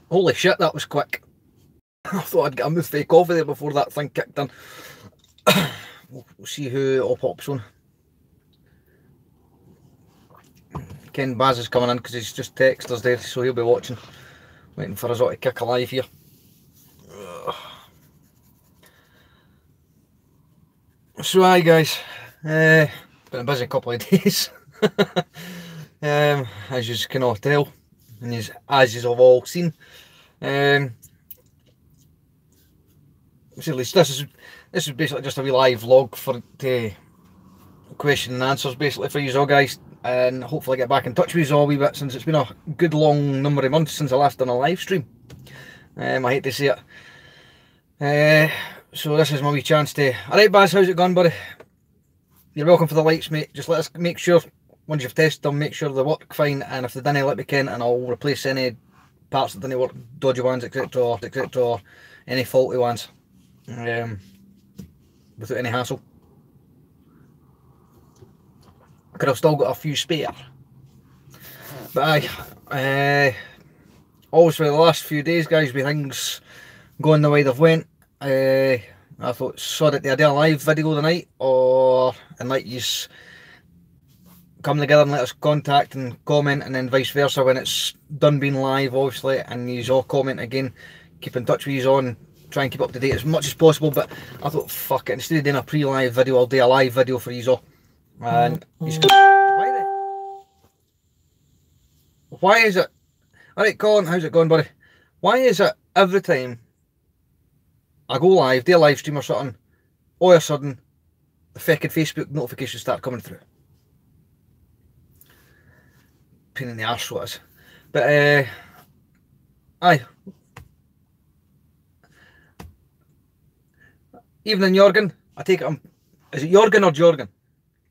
Holy shit, that was quick. I thought I'd get a mouthful of coffee there before that thing kicked in. We'll see who all pops on. Ken Baz is coming in because he's just texted us there, so he'll be watching. Waiting for us all to kick alive here. So aye guys, been a busy couple of days. As you can all tell, and as you have all seen. At least this is basically just a wee live vlog for the question and answers basically for you all guys, and hopefully get back in touch with you all a wee bit, since it's been a good long number of months since I last done a live stream. I hate to say it. So this is my wee chance to... Alright Baz, how's it going buddy? You're welcome for the lights mate. Just let us make sure, once you've tested them, make sure they work fine, and if they didn't, let me ken and I'll replace any parts that didn't work, dodgy ones, etc, or any faulty ones, without any hassle. Because I've still got a few spare. But aye, obviously the last few days guys, with things going the way they've went, I thought, sod it, do I do a live video tonight, and let yous come together and let us contact and comment, and then vice versa when it's done being live obviously, and yous all comment again, keep in touch with yous on, try and keep up to date as much as possible. But I thought, fuck it, instead of doing a pre-live video, I'll do a live video for yous all. And why is it, alright Colin, how's it going buddy? Why is it every time I go live, do a live stream or something, all of a sudden the fucking Facebook notifications start coming through? Pain in the arse, what it is. But aye, evening Jorgen, I take it is it Jorgen or Jorgen?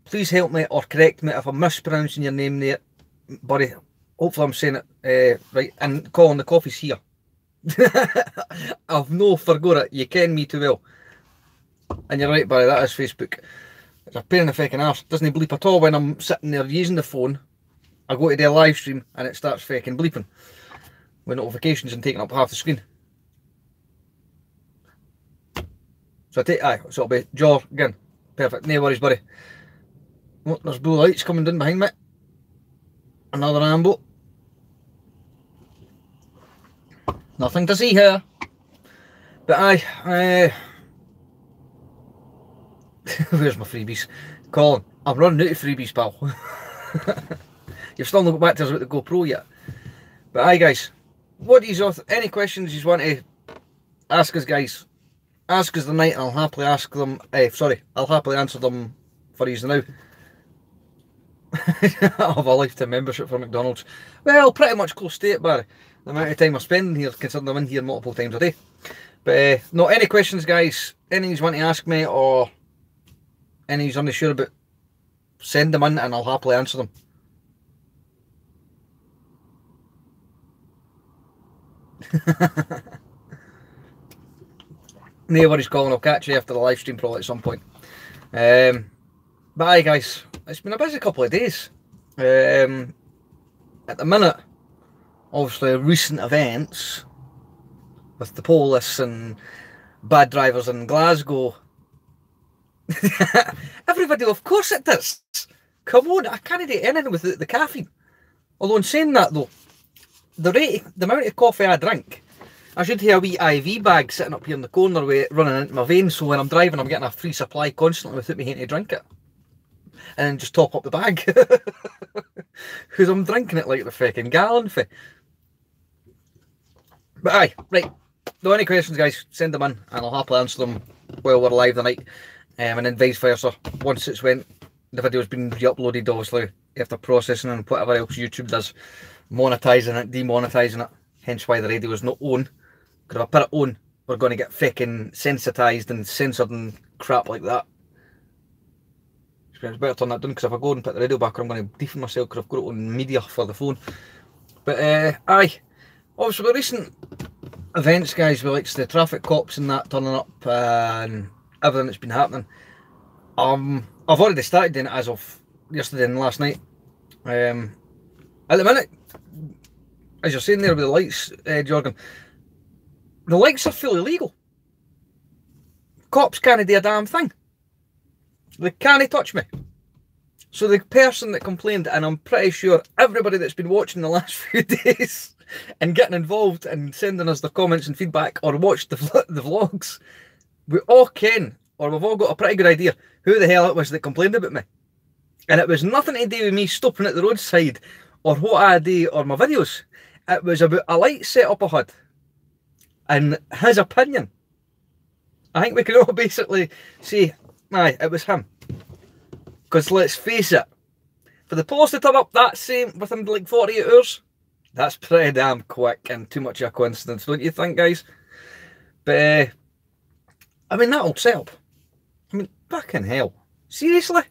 Please help me or correct me if I'm mispronouncing your name there buddy. Hopefully I'm saying it right. And Colin, the coffee's here. I've no forgot it, you ken me too well. And you're right buddy, that is Facebook. It's a pain in the fucking arse. Doesn't bleep at all when I'm sitting there using the phone. I go to do a live stream and it starts fucking bleeping with notifications and taking up half the screen. So I take, aye, so it'll be Jorgen. Perfect, no worries buddy. Oh, there's blue lights coming down behind me. Another ambo. Nothing to see here. But aye, where's my freebies? Colin, I'm running out of freebies, pal. You've still not got back to us about the GoPro yet. But aye guys, what do you, any questions you want to ask us guys, ask us tonight and I'll happily ask them, I'll happily answer them for you now. I have a lifetime membership for McDonald's. Well, pretty much close to it, Barry. The amount of time I'm spending here, considering I'm in here multiple times a day. But no, any questions guys, any you want to ask me, or any you're unsure about, send them in and I'll happily answer them. No worries Colin, I'll catch you after the live stream probably at some point. But aye guys, it's been a busy couple of days. At the minute, obviously recent events with the police and bad drivers in Glasgow. Everybody, of course it does. Come on, I can't do anything without the caffeine. Although in saying that though, the amount of coffee I drink, I should have a wee IV bag sitting up here in the corner with it running into my veins, so when I'm driving I'm getting a free supply constantly without me having to drink it. And then just top up the bag. Because I'm drinking it like the fucking gallon for. But aye, right. No, any questions guys, send them in and I'll happily answer them while we're live tonight. And then vice versa, once it's the video's been re-uploaded obviously, after processing and whatever else YouTube does, monetising it, demonetising it, hence why the radio is not on. Because if I put it on, we're going to get fucking sensitised and censored and crap like that. It's better turn that down, because if I go and put the radio back on, I'm going to deafen myself because I've got it on media for the phone. But aye, obviously the recent events guys, with like the traffic cops and that turning up and everything that's been happening, I've already started doing it as of yesterday and last night. At the minute, as you're saying there with the lights, Jorgen, the lights are fully legal. Cops can't do a damn thing. They can't touch me. So the person that complained, and I'm pretty sure everybody that's been watching the last few days and getting involved and sending us their comments and feedback or watched the vlogs, we all ken, or we've all got a pretty good idea who the hell it was that complained about me. And it was nothing to do with me stopping at the roadside or what I do or my videos. It was about a light setup I had and his opinion. I think we can all basically say, aye, it was him. Because let's face it, for the police to turn up that same within like 48 hours, that's pretty damn quick and too much of a coincidence, don't you think, guys? But, I mean, that old setup. I mean, fucking hell. Seriously?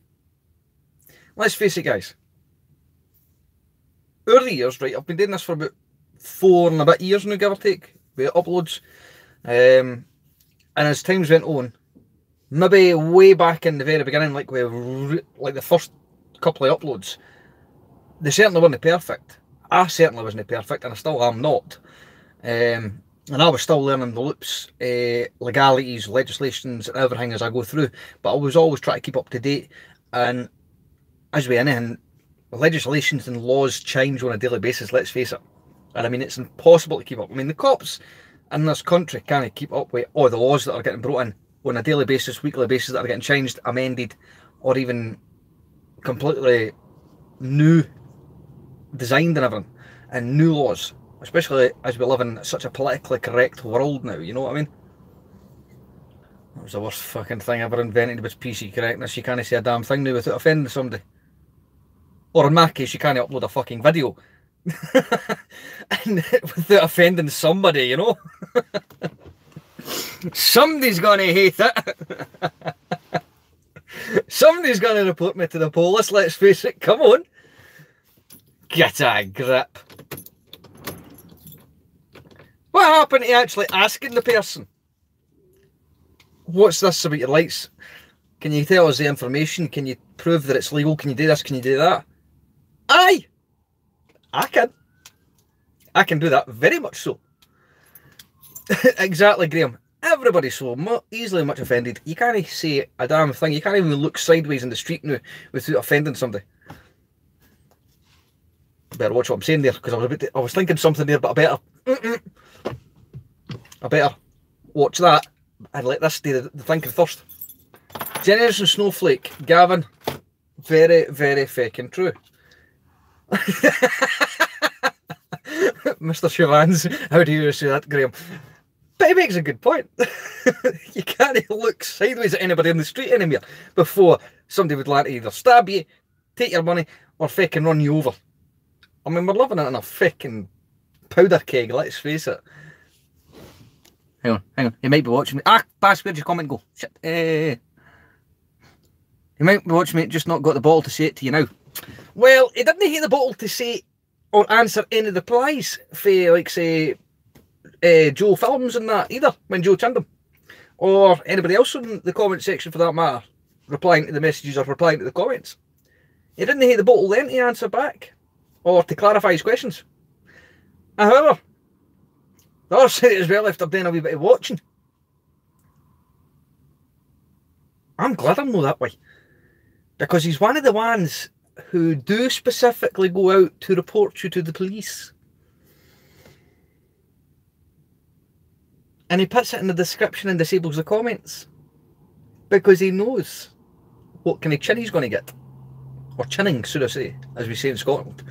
Let's face it, guys. Over the years, right, I've been doing this for about 4 and a bit years now, give or take, with uploads. And as times went on, maybe way back in the very beginning, like the first couple of uploads, they certainly weren't perfect. I certainly wasn't perfect, and I still am not. And I was still learning the loops, legalities, legislations, and everything as I go through. But I was always trying to keep up to date. And as with anything, legislations and laws change on a daily basis, let's face it. And I mean, it's impossible to keep up. I mean, the cops in this country can't keep up with all the laws that are getting brought in on a daily basis, weekly basis, that are getting changed, amended, or even completely new designed and everything, and new laws, especially as we live in such a politically correct world now, you know what I mean? That was the worst fucking thing ever invented, was PC correctness. You can't say a damn thing now without offending somebody. Or in my case, you can't upload a fucking video and without offending somebody, you know? Somebody's gonna hate it. Somebody's gonna report me to the police, let's face it. Come on. Get a grip. What happened to actually asking the person, what's this about your lights? Can you tell us the information? Can you prove that it's legal? Can you do this? Can you do that? Aye! I can. I can do that, very much so. Exactly, Graham. Everybody's so easily much offended. You can't say a damn thing. You can't even look sideways in the street now without offending somebody. Better watch what I'm saying there, because I was thinking something there, but I better watch that and let this do the thinking first. Generation Snowflake, Gavin, very, very fucking true. Mr. Chivans, how do you say that, Graham? But he makes a good point. You can't look sideways at anybody in the street anymore before somebody would like to either stab you, take your money, or fucking run you over. I mean, we're living in a fucking powder keg, let's face it. Hang on, you might be watching me. Ah, Bass, where'd your comment go? Shit. You might be watching me, just not got the bottle to say it to you now. Well, he didn't hit the bottle to say or answer any of the replies for, like, say, Joe Films and that either, when Joe turned them. Or anybody else in the comment section for that matter, replying to the messages or replying to the comments. He didn't hit the bottle then to answer back, or to clarify his questions. However, the other side as well, after doing a wee bit of watching, I'm glad I'm not that way. Because he's one of the ones who do specifically go out to report you to the police. And he puts it in the description and disables the comments. Because he knows what kind of chin he's going to get. Or chinning, should I say, as we say in Scotland.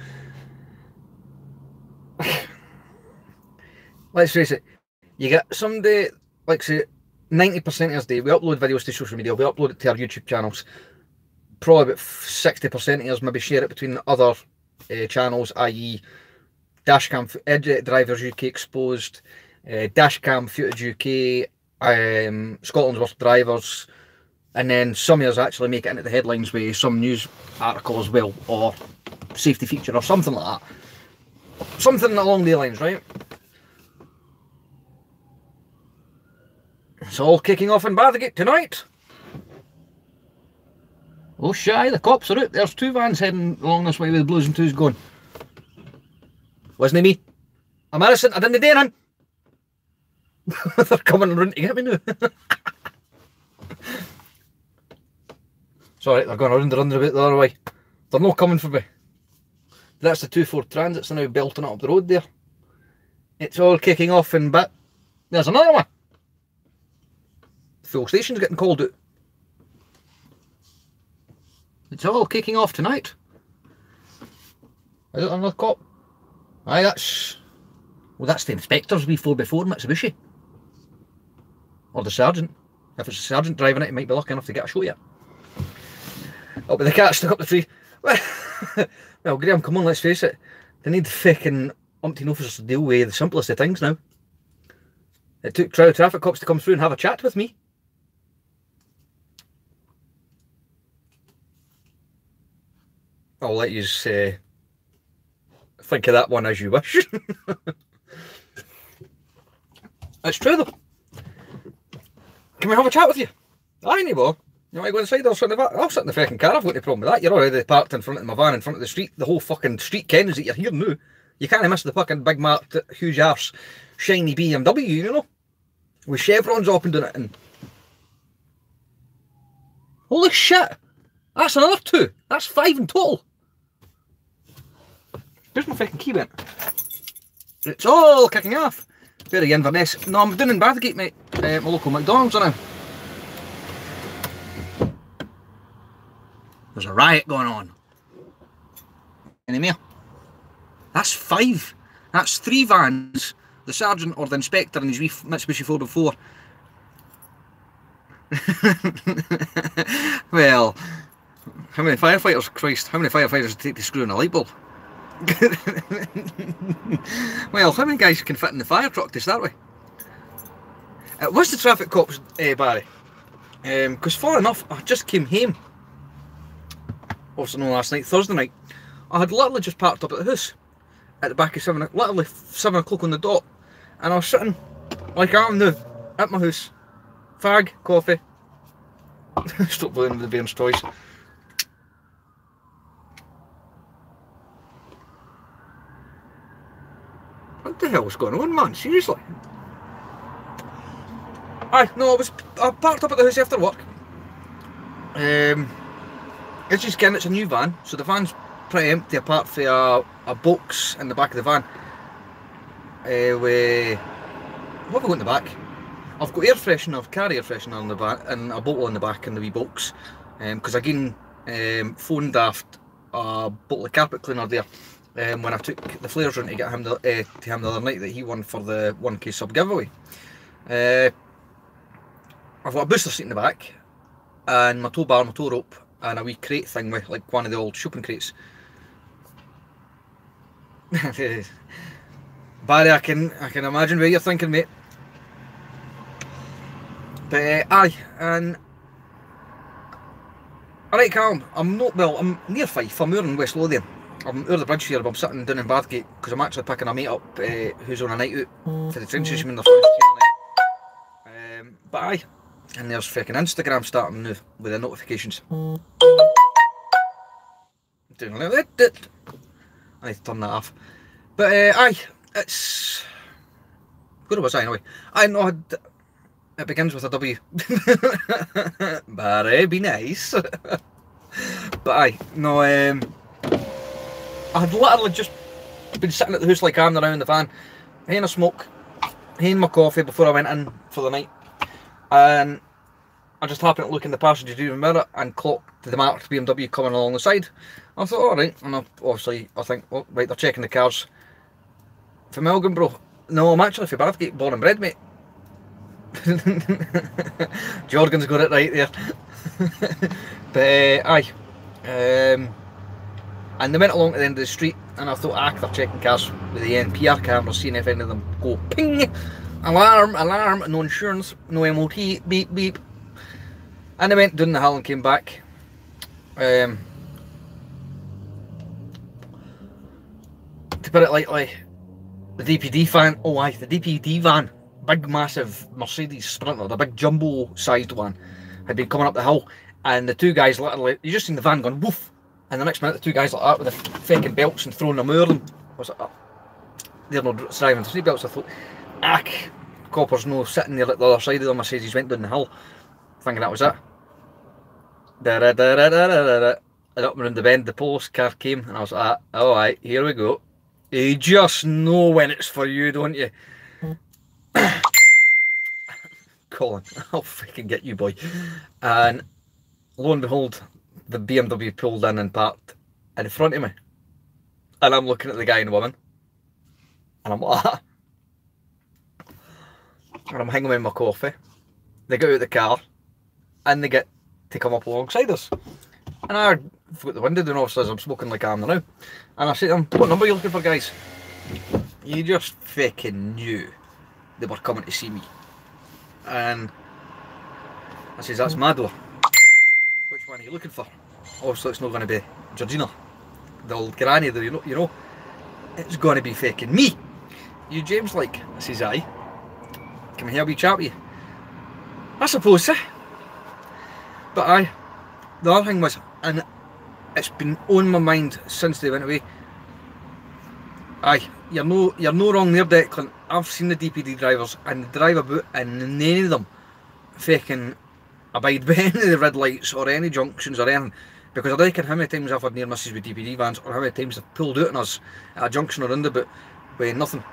Let's face it, you get somebody, like say, 90% of his day, we upload videos to social media, we upload it to our YouTube channels. Probably about 60% of us maybe share it between other channels, i.e. Dashcam Drivers UK Exposed, Dashcam Footage UK, Scotland's Worst Drivers, and then some of us actually make it into the headlines with some news article as well, or safety feature or something like that. Something along the lines, right? It's all kicking off in Bathgate tonight. Oh shy, the cops are out. There's 2 vans heading along this way with the blues and twos going. Wasn't it me? I'm innocent, I didn't do anything. They're coming around to get me now. Sorry, they're going around the roundabout the other way. They're not coming for me. That's the 2-4 transits are now belting up the road there. It's all kicking off in bit. There's another one. The fuel station's getting called out. It's all kicking off tonight. Is it another cop? Aye, that's... Well, that's the inspector's before Mitsubishi. Or the sergeant. If it's a sergeant driving it, he might be lucky enough to get a shot yet. Oh, but the cat stuck up the tree. Well, Graham, come on, let's face it. They need fucking umpteen officers to deal with the simplest of things now. It took traffic cops to come through and have a chat with me. I'll let you think of that one as you wish. It's true though. Can we have a chat with you? Aye, anymore. You want to go inside? I'll sit in the back. I'll sit in the fucking car. I've got no problem with that. You're already parked in front of my van, in front of the street. The whole fucking street kens that you're here now. You can't miss the fucking big marked, huge arse, shiny BMW, you know? With chevrons up and down it. And... Holy shit! That's another 2. That's 5 in total. Where's my fucking key went? It's all kicking off. Very Inverness. No, I'm down in Bathgate, mate. My local McDonald's now. There's a riot going on. Any more? That's 5. That's 3 vans. The sergeant or the inspector in his wee Mitsubishi 4x4. Well, how many firefighters, Christ, how many firefighters does it take to screw in a light bulb? Well, how many guys can fit in the fire truck to start with? It was the traffic cops, Barry. Because far enough, I just came home. Also, no, last night, Thursday night. I had literally just parked up at the house. At the back of literally 7 o'clock on the dot. And I was sitting, like I am now, at my house. Fag, coffee. Stop blaming the bairn's toys. What the hell's going on, man? Seriously? Aye, no, I parked up at the house after work. It's just getting, it's a new van, so the van's pretty empty apart from a box in the back of the van. What have I got in the back? I've got air freshener, I've carry air freshener in the back, and a bottle in the back in the wee box. Because again, phoned aft a bottle of carpet cleaner there. When I took the flares round to get him to him the other night that he won for the 1k sub giveaway. I've got a booster seat in the back, and my tow bar, my tow rope, and a wee crate thing with like one of the old shopping crates. Barry, I can imagine what you're thinking, mate. But aye, and alright, calm. I'm not, well, I'm near Fife. I'm over in West Lothian. I'm over the bridge here, but I'm sitting down in Bathgate because I'm actually picking a mate up who's on a night out for the train station when they're finished here night. But aye, and there's fucking Instagram starting now with the notifications. I need to turn that off. But aye, it's... Where was I anyway? I know it begins with a W. Barry, be nice. But aye, no, I had literally just been sitting at the house like I am around the van, having a smoke, having my coffee before I went in for the night, and I just happened to look in the passenger door mirror and clocked the marked BMW coming along the side. I thought, alright, and obviously I think, oh, right, they're checking the cars. From Elgin, bro. No, I'm actually from Bathgate, born and bred, mate. Jorgen's got it right there. But aye. And they went along to the end of the street, and I thought, they're checking cars with the NPR camera, seeing if any of them go ping, alarm, alarm, no insurance, no MOT, beep, beep. And they went down the hill and came back. To put it lightly, the DPD van, oh aye, the DPD van, big massive Mercedes Sprinter, the big jumbo sized one, had been coming up the hill, and the two guys literally, you just seen the van going woof. And the next minute, the two guys like that with the fucking belts and throwing them over them. Was it up? they're not driving the seatbelts. I thought, ack, copper's no sitting there at the other side of them. I says he's went down the hill, thinking that was it. Da da da da da da da. And up around the bend, the police car came, and I was like, alright, here we go. You just know when it's for you, don't you? Colin, I'll freaking get you, boy. And lo and behold, the BMW pulled in and parked in front of me. And I'm looking at the guy and the woman. And I'm like, ah. And I'm hanging with my coffee. They get out of the car, and they get to come up alongside us. And I got the window down, obviously, as I'm smoking like I am now. And I say to them, what number are you looking for, guys? You just fucking knew they were coming to see me. And I says, that's my door. Which one are you looking for? Obviously, it's not going to be Georgina, the old granny there, you know. It's going to be fucking me. You James, like? I says, aye. Come here, we chat with you. I suppose so. But aye, the other thing was, and it's been on my mind since they went away. Aye, you're no wrong there, Declan. I've seen the DPD drivers and they drive about and none of them fucking abide by any of the red lights or any junctions or anything. Because I reckon how many times I've had near misses with DPD vans, or how many times they've pulled out on us at a junction or roundabout with nothing.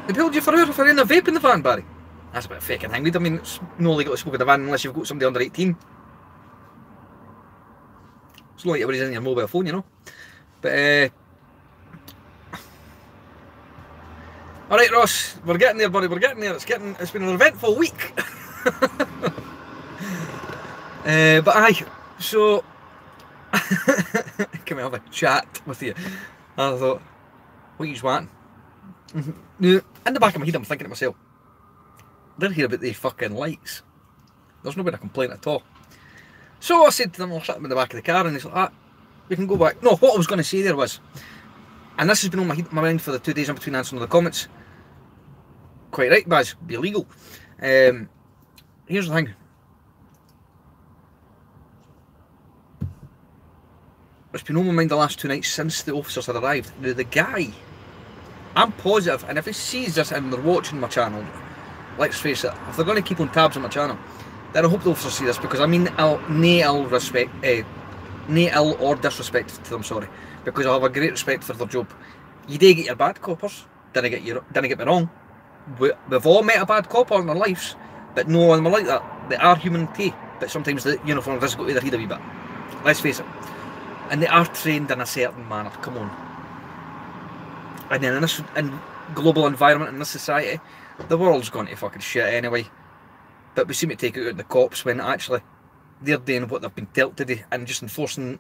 They pulled you for in a vape in the van, Barry. That's a bit of fucking thing. I mean, it's no legal to smoke in the van unless you've got somebody under 18. It's not like everybody's in your mobile phone, you know. But, alright, Ross, we're getting there, buddy, we're getting there. It's been an eventful week. But aye, so, can we have a chat with you? And I thought, what are you wanting? In the back of my head, I'm thinking to myself, they're here about the fucking lights. There's no been a complaint at all. So I said to them, I'll sit them in the back of the car, and he's like, ah, we can go back. No, what I was going to say there was, and this has been on my mind for the 2 days in between answering the comments. Quite right, Baz, be illegal. Here's the thing. It's been on my mind the last 2 nights since the officers had arrived. Now, the guy, I'm positive, and if he sees this and they're watching my channel, let's face it, if they're going to keep on tabs on my channel, then I hope the officers see this, because I mean no ill or disrespect to them, sorry, because I have a great respect for their job. You do get your bad coppers, didn't get me wrong. We've all met a bad copper in our lives, but no one like that. They are human too, but sometimes the uniform does go to their head a wee bit. Let's face it. And they are trained in a certain manner, come on. And then in this global environment, in this society, the world's gone to fucking shit anyway. But we seem to take it out on the cops when actually they're doing what they've been dealt to do and just enforcing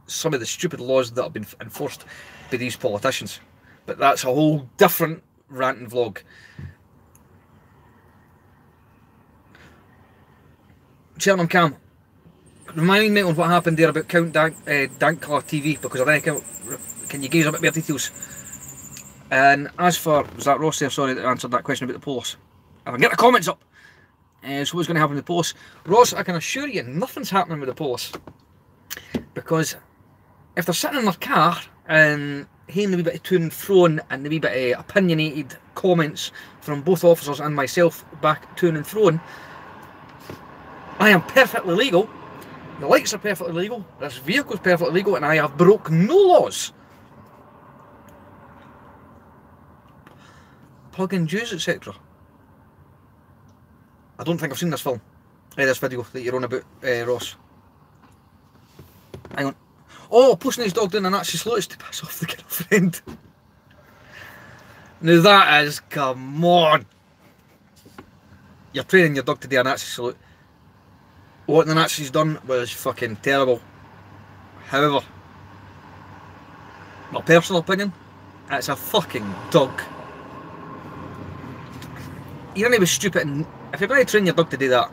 some of the stupid laws that have been enforced by these politicians. But that's a whole different rant and vlog. Cheltenham Cam, remind me on what happened there about Count Dankula TV, because I reckon, can you give us a bit more details? And as for, was that Ross there, sorry, that answered that question about the police. If I can get the comments up. So what's going to happen with the police? Ross, I can assure you, nothing's happening with the police. Because if they're sitting in their car and hearing the wee bit of to and fro and the wee bit of opinionated comments from both officers and myself back to and fro, I am perfectly legal. The lights are perfectly legal. This vehicle's perfectly legal, and I have broke no laws. Plug-in Jews, etc. I don't think I've seen this film, this video that you're on about, Ross. Hang on. Oh, pushing his dog down a Nazi salute to piss off the girlfriend. Now that is, come on. You're training your dog to do a Nazi salute. What the Nazis done was fucking terrible. However, my personal opinion, it's a fucking dog. You're going to be stupid, and if you're going to train your dog to do that,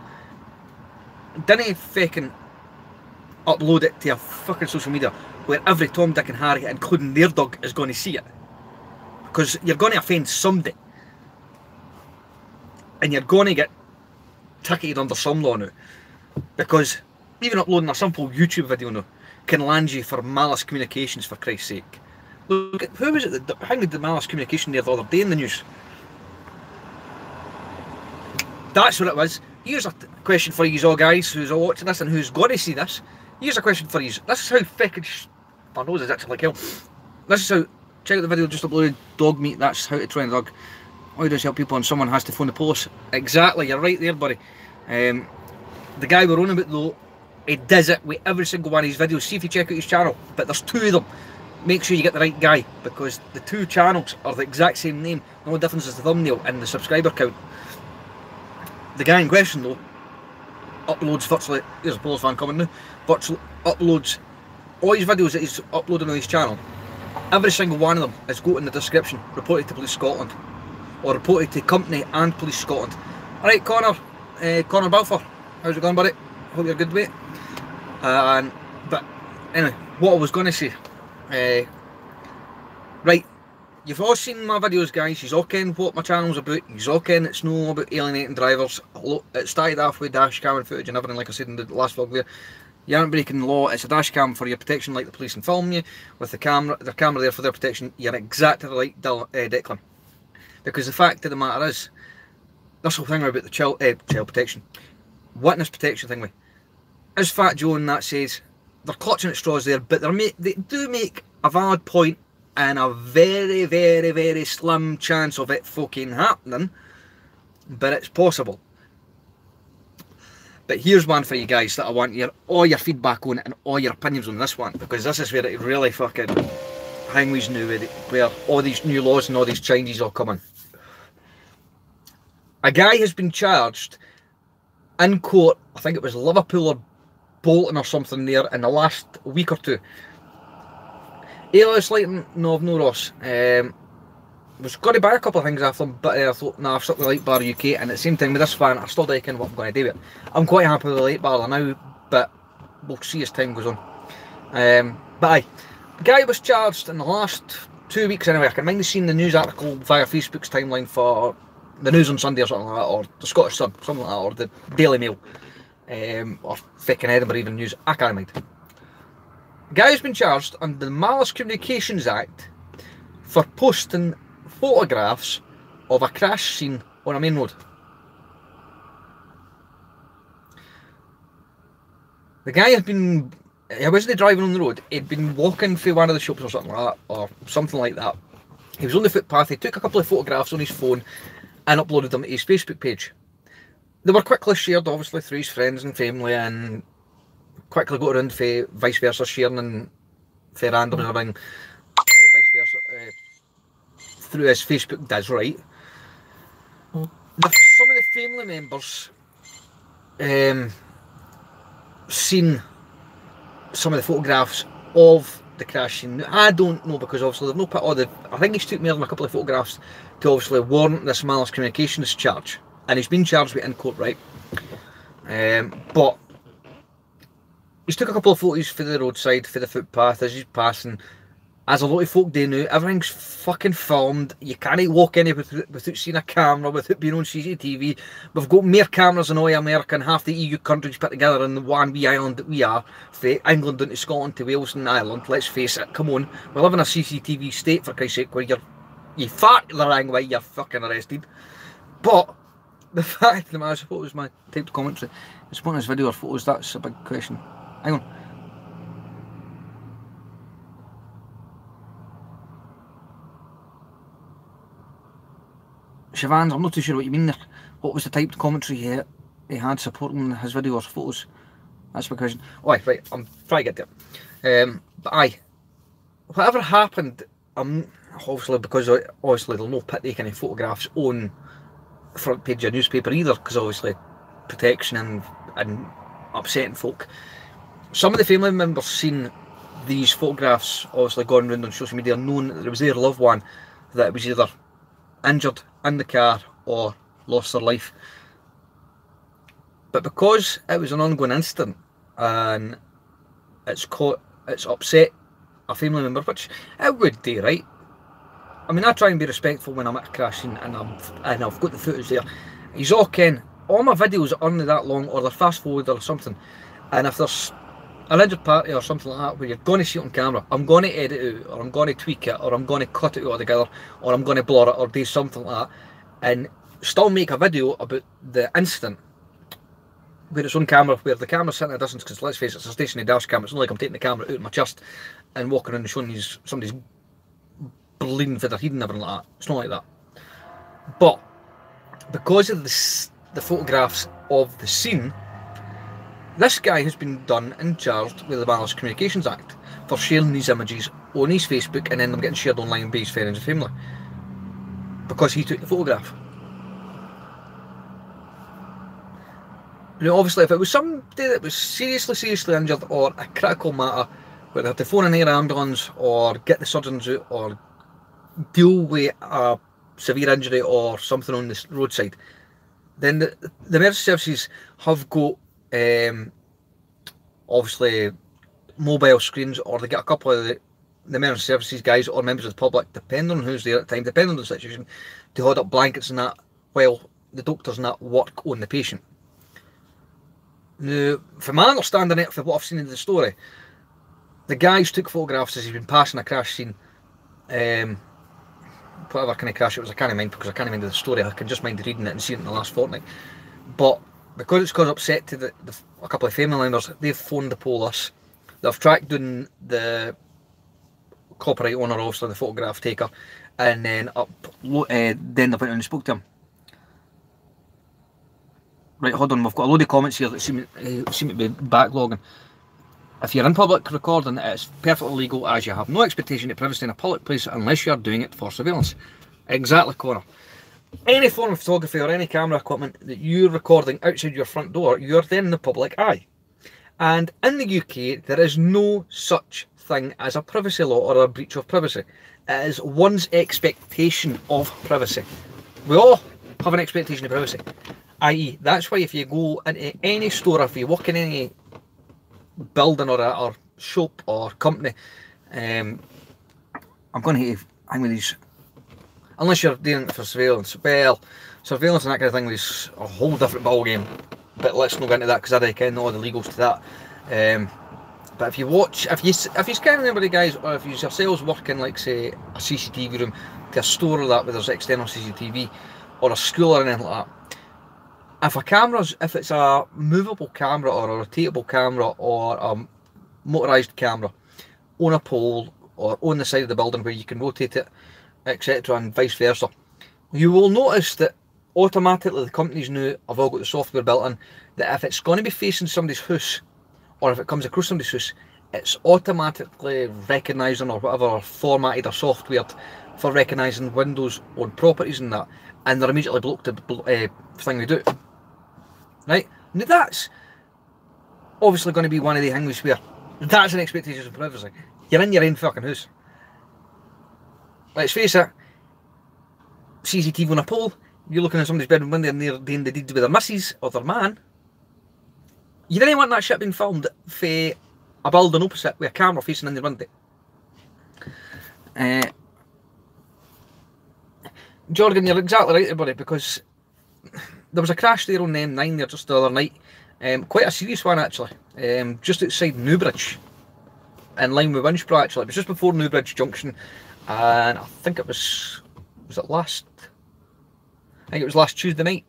didn't fucking upload it to a fucking social media where every Tom, Dick and Harry, including their dog, is going to see it. Because you're going to offend somebody. And you're going to get ticketed under some law now. Because even uploading a simple YouTube video now can land you for malice communications, for Christ's sake. Look, who was it that handed the malice communication there the other day in the news? That's what it was. Here's a question for you all guys who's all watching this and who's going to see this. Here's a question for you. This is how fucking... My nose is actually like hell. This is how... Check out the video just uploaded. Dog meat, that's how to train a dog. All you do is help people and someone has to phone the police. Exactly, you're right there, buddy. The guy we're on about though, he does it with every single one of his videos. See if you check out his channel. But there's 2 of them. Make sure you get the right guy, because the 2 channels are the exact same name. The only difference is the thumbnail and the subscriber count. The guy in question though uploads virtually, there's a Polish fan coming now, virtually uploads all his videos that he's uploading on his channel. Every single one of them is go in the description, reported to Police Scotland, or reported to Company and Police Scotland. Alright, Connor, Connor Balfour, how's it going, buddy? Hope you're good, mate. But anyway, what I was going to say, right, you've all seen my videos, guys. You've all ken what my channel's about. You've all ken it's no about alienating drivers. It started off with dash cam and footage and everything, like I said in the last vlog there. You aren't breaking the law. It's a dash cam for your protection, like the police can film you with the camera there for their protection. You're exactly right, Declan. Because the fact of the matter is, this whole thing about the child protection, witness protection thing, as Fat Joe and that says, they're clutching at straws there, but they do make a valid point and a very, very, very slim chance of it fucking happening, but it's possible. But here's one for you guys that I want all your feedback on and all your opinions on this one, because this is where it really fucking hangs new, where all these new laws and all these changes are coming. A guy has been charged in court, I think it was Liverpool or Bolton or something there, in the last week or 2. Alias Lighting, no, I've no Ross. Was going to buy a couple of things after them, but I thought, nah, I've stuck with Light Bar UK, and at the same time with this fan, I still don't know what I'm going to do with it. I'm quite happy with the Light Bar now, but we'll see as time goes on. But aye, the guy was charged in the last 2 weeks anyway. I can mind seeing the news article via Facebook's timeline for the News on Sunday or something like that, or the Scottish Sun, something like that, or the Daily Mail, or fucking Edinburgh Evening News, I can't mind. The guy has been charged under the Malice Communications Act for posting photographs of a crash scene on a main road. The guy had been, he wasn't driving on the road, he'd been walking through one of the shops or something like that, or something like that. He was on the footpath, he took a couple of photographs on his phone and uploaded them to his Facebook page. They were quickly shared, obviously, through his friends and family, and quickly got around for vice versa, sharing and for random and everything, vice versa, through his Facebook does, right? Some of the family members seen some of the photographs of the crash scene. I don't know, because obviously they've not put all the, I think he's took more than a couple of photographs to obviously warrant this malice communications charge, and he's been charged with in court, right? But he's took a couple of photos for the roadside, for the footpath as he's passing. As a lot of folk do now, everything's fucking filmed. You can't walk in without seeing a camera, without being on CCTV. We've got more cameras than all America and half the EU countries put together in the one wee island that we are. From England down to Scotland to Wales and Ireland, let's face it, come on. We live in a CCTV state, for Christ's sake, where you fart the wrong way, you're fucking arrested. But the fact of the matter, I suppose my typed commentary, it's one of his video or photos, that's a big question. Hang on. Siobhan, I'm not too sure what you mean there. What was the typed commentary he had supporting his video or photos? That's my question. Oh, right, I'm trying to get there. But aye, whatever happened, obviously, because obviously they'll not put any photographs on the front page of a newspaper either, because obviously protection and upsetting folk. Some of the family members seen these photographs obviously going around on social media, knowing that there was their loved one that was either injured in the car or lost their life. But because it was an ongoing incident and it's upset a family member, which it would do, right? I mean, I try and be respectful when I'm at a crash scene and I've got the footage there. He's all ken, all my videos aren't that long, or they're fast forward or something, and if there's an injured party or something like that where you're going to see it on camera, I'm going to edit it out, or I'm going to tweak it, or I'm going to cut it out altogether, or I'm going to blur it, or do something like that, and still make a video about the incident where it's on camera, where the camera's sitting at a distance, because let's face it, it's a stationary dash camera. It's not like I'm taking the camera out of my chest and walking around and showing you somebody's bleeding for their head and everything like that. It's not like that. But because of the photographs of the scene, this guy has been done and charged with the Malicious Communications Act for sharing these images on his Facebook and then them getting shared online by his friends and family because he took the photograph. Now, obviously, if it was somebody that was seriously injured or a critical matter, where they have to phone an air ambulance or get the surgeons out or deal with a severe injury or something on the roadside, then the emergency services have got obviously mobile screens, or they get a couple of the emergency services guys or members of the public, depending on who's there at the time, depending on the situation, to hold up blankets and that while the doctors and that work on the patient. Now, from my understanding it, from what I've seen in the story, the guys took photographs as he's been passing a crash scene. Whatever kind of crash it was, I can't mind, because I can't mind the story. I can just mind reading it and seeing it in the last fortnight. But because it's caused upset to a couple of family members, they've phoned the police. They've tracked down the copyright owner, obviously the photograph taker, and then then they went and spoke to him. Right, hold on, we've got a load of comments here that seem to be backlogging. If you're in public recording, it's perfectly legal, as you have no expectation of privacy in a public place unless you're doing it for surveillance. Exactly, Connor. Any form of photography or any camera equipment that you're recording outside your front door, you're then in the public eye. And in the UK, there is no such thing as a privacy law or a breach of privacy. It is one's expectation of privacy. We all have an expectation of privacy. I.e., that's why if you go into any store, if you work in any building or shop or company, I'm going to hang with these, unless you're doing it for surveillance. Well, surveillance and that kind of thing is a whole different ball game, but let's not get into that because I don't know all the legals to that. But if you watch, if you scan anybody, guys, or if you yourselves work in, like, say, a CCTV room, to a store or that where there's external CCTV, or a school or anything like that, if it's a movable camera or a rotatable camera or a motorised camera on a pole or on the side of the building where you can rotate it, etc., and vice versa, you will notice that automatically the companies now have all got the software built in that if it's going to be facing somebody's house, or if it comes across somebody's house, it's automatically recognising or whatever, or formatted or softwared for recognising windows on properties and that, and they're immediately blocked the thing they do. Right? Now that's obviously going to be one of the things where that's an expectation of privacy. You're in your own fucking house. Let's face it, CCTV on a pole, you're looking at somebody's bedroom window and they're doing the deeds with their missus or their man. You didn't want that shit being filmed for a building opposite with a camera facing in the window. Jordan, you're exactly right about it, because there was a crash there on the M9 there just the other night. Quite a serious one, actually. Just outside Newbridge, in line with Winchborough, actually. It was just before Newbridge Junction, and I think it was it last? I think it was last Tuesday night.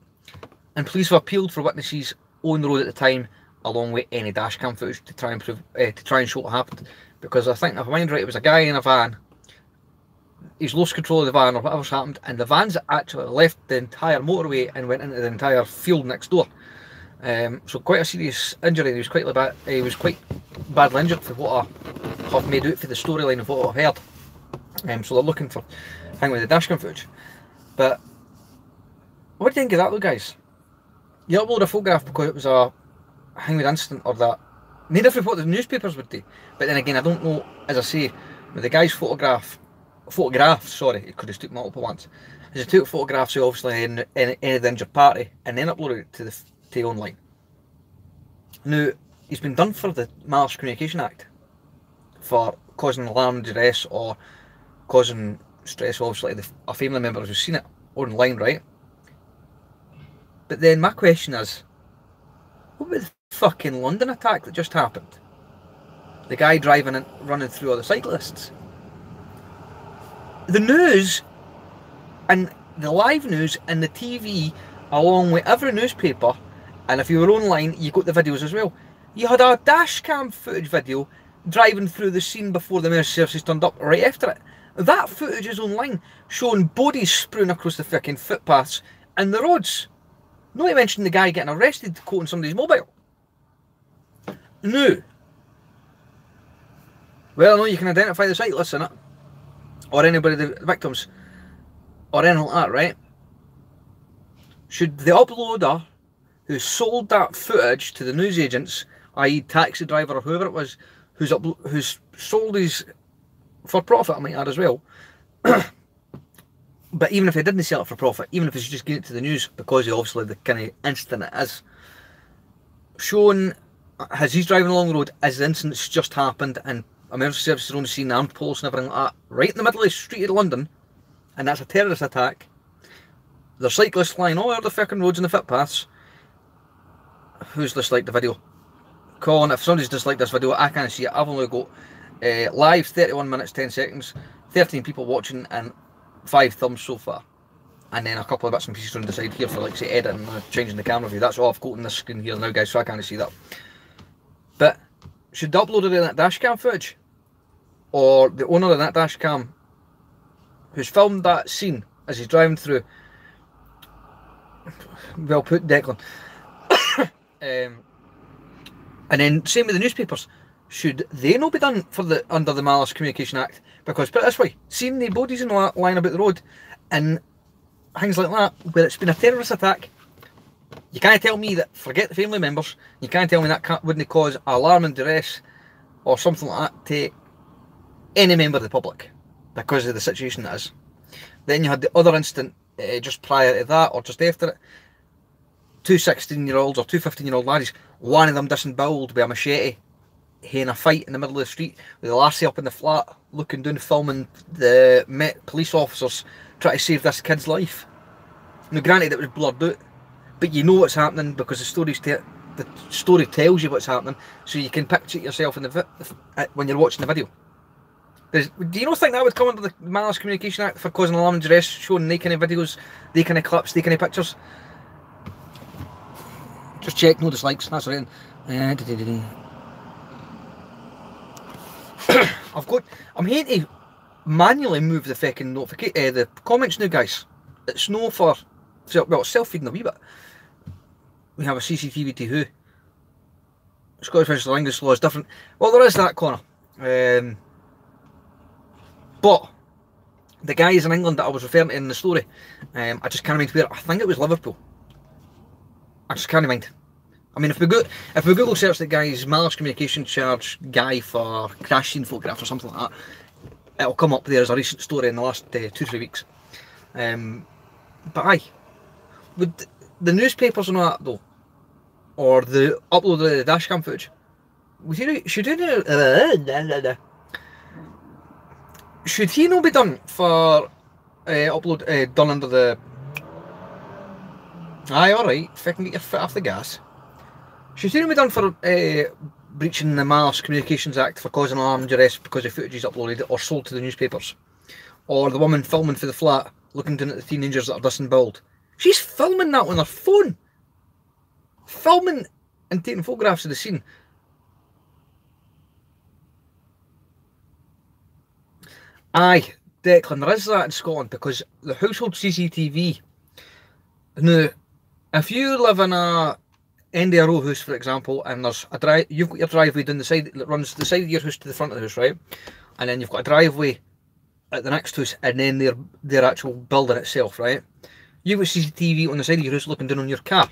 And police have appealed for witnesses on the road at the time, along with any dashcam footage to try and prove, to try and show what happened. Because I think, if I mind right, it was a guy in a van. He's lost control of the van or whatever's happened, and the van's actually left the entire motorway and went into the entire field next door. So quite a serious injury. He was quite badly injured for what I have made out for the storyline of what I've heard. So they're looking for hang with the dashcam footage. But what do you think of that, though, guys? You upload a photograph because it was a hang with incident or that. No different what the newspapers would do. But then again, I don't know. As I say, with the guy's photographs, sorry, it could have took multiple ones. He took photographs of obviously in the injured party and then uploaded it to online. Now, he's been done for the Malicious Communication Act for causing alarm, duress, or causing stress, obviously, to a family member who's seen it online, right? But then my question is, what about the fucking London attack that just happened? the guy driving and running through all the cyclists. The news, and the live news and the TV, along with every newspaper, and if you were online, you got the videos as well. You had a dash cam footage video driving through the scene before the emergency services turned up right after it. That footage is online, showing bodies strewn across the fucking footpaths and the roads. Not to mention the guy getting arrested quoting somebody's mobile. No. Well, no, you can identify the cyclists in it, or anybody, the victims, or anything like that, right? Should the uploader who sold that footage to the newsagents, i.e. taxi driver or whoever it was, who's sold these for profit, I might add as well, but even if he didn't sell it for profit, even if he's just getting it to the news, because of obviously the kind of incident it is, showing as he's driving along the road as the incident's just happened and emergency services are on the scene, armed police and everything like that, right in the middle of the street of London, and that's a terrorist attack. There's cyclists flying all over the fucking roads and the footpaths. Who's disliked the video? Colin, if somebody's disliked this video, I can't see it. I've only got live 31 minutes 10 seconds, 13 people watching, and 5 thumbs so far. And then a couple of bits and pieces on the side here for, like, say, editing and changing the camera view. That's all I've got on this screen here now, guys, so I can't see that. But should the uploader of that dashcam footage, or the owner of that dashcam who's filmed that scene as he's driving through, well put, Declan, and then same with the newspapers, should they not be done for under the Malice Communication Act? Because put it this way, seeing the bodies in the line about the road and things like that, where it's been a terrorist attack, you can't tell me that, forget the family members, you can't tell me that wouldn't cause alarm and duress or something like that to any member of the public because of the situation that is. Then you had the other incident just prior to that, or just after it, 2 16-year-olds or 2 15-year-old laddies, one of them disemboweled with a machete, in a fight in the middle of the street with the lassie up in the flat looking down, filming the police officers trying to save this kid's life. Now granted it was blurred out, but you know what's happening because the story tells you what's happening, so you can picture it yourself in when you're watching the video. Do you not think that would come under the Malice Communication Act for causing alarm and duress, showing they kind of videos, they kind of clips, they kind of pictures? Just check, no dislikes, that's right. I'm here to manually move the fucking the comments now, guys. It's no for, well, it's self-feeding a wee bit. We have a CCTV to who? Scottish Register of English law is different. Well, there is that, Connor. But the guys in England that I was referring to in the story, I just can't remember where. I think it was Liverpool. I just can't mind. I mean, if we Google search the guy's Malice Communication charge guy for crash scene photographs or something like that, it'll come up there as a recent story in the last 2-3 weeks. But aye, would the newspapers and all that though, or the upload of the dashcam footage, should he not be done for done under the? Aye, alright, if I can get your foot off the gas. Should he not be done for breaching the Malice Communications Act for causing alarm and duress because the footage is uploaded or sold to the newspapers? Or the woman filming for the flat, looking down at the teenagers that are disemboweled. She's filming that on her phone! Filming and taking photographs of the scene. Aye, Declan, there is that in Scotland because the household CCTV. Now, if you live in a end of a row house, for example, and there's a you've got your driveway down the side that runs the side of your house to the front of the house, right? And then you've got a driveway at the next house, and then their actual building itself, right? You've got CCTV on the side of your house looking down on your car.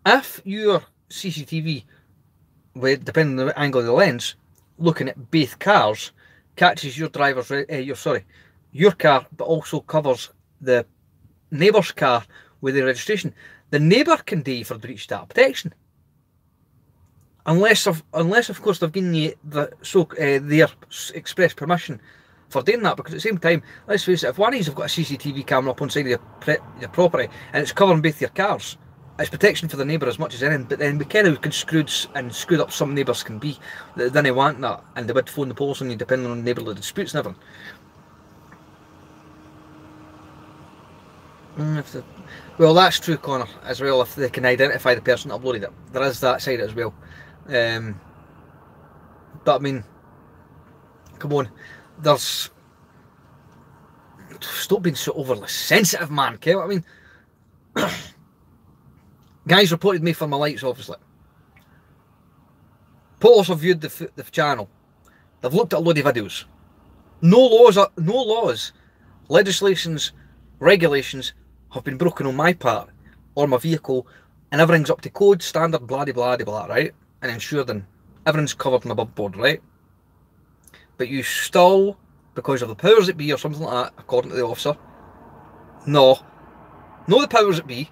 If your CCTV, depending on the angle of the lens, looking at both cars, catches your your car, but also covers the neighbour's car with their registration, the neighbour can do for breach data protection. Unless of course they've given you their express permission for doing that, because at the same time, let's face it, if one of you have got a CCTV camera up on the side of your property and it's covering both your cars, it's protection for the neighbour as much as anything, but then we kind of screwed up some neighbours can be, that they didn't want that, and they would phone the police on you depending on neighbourly disputes and everything. Well, that's true, Connor, as well, if they can identify the person that uploaded it. There is that side as well. But I mean, come on, there's... Stop being so overly sensitive, man, okay? I mean, guys reported me for my lights, obviously. Police have viewed the channel. They've looked at a load of videos. No laws, legislations, regulations have been broken on my part or my vehicle, and everything's up to code, standard, blah, blah, blah, right? And ensured and everything's covered and above board, right? But you still, because of the powers that be or something like that, according to the officer, no the powers that be,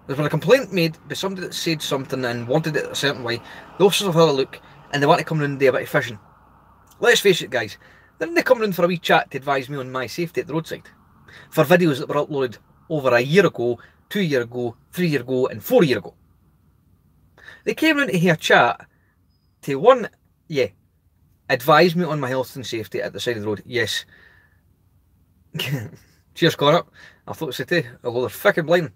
there's been a complaint made by somebody that said something and wanted it a certain way. The officers have had a look and they want to come in and do a bit of fishing. Let's face it, guys, they're not coming in for a wee chat to advise me on my safety at the roadside for videos that were uploaded over a year ago, 2 years ago, 3 years ago and 4 years ago. They came in to hear a chat to one, yeah, advise me on my health and safety at the side of the road, yes. Cheers, Connor. I thought so too, although they're fucking blind.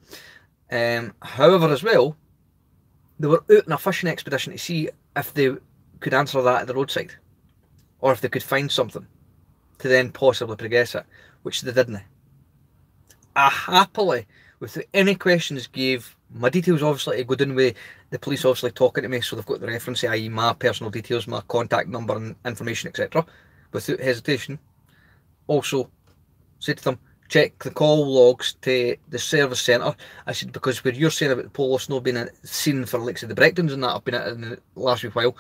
However, as well, they were out on a fishing expedition to see if they could answer that at the roadside, or if they could find something to then possibly progress it, which they didn't. I happily, without any questions, gave my details obviously to go down with the police obviously talking to me, so they've got the reference, i.e. my personal details, my contact number and information, etc. without hesitation. Also said to them, check the call logs to the service centre. I said, because where you're saying about the police not being seen for like the breakdowns and that I've been at in the last wee while,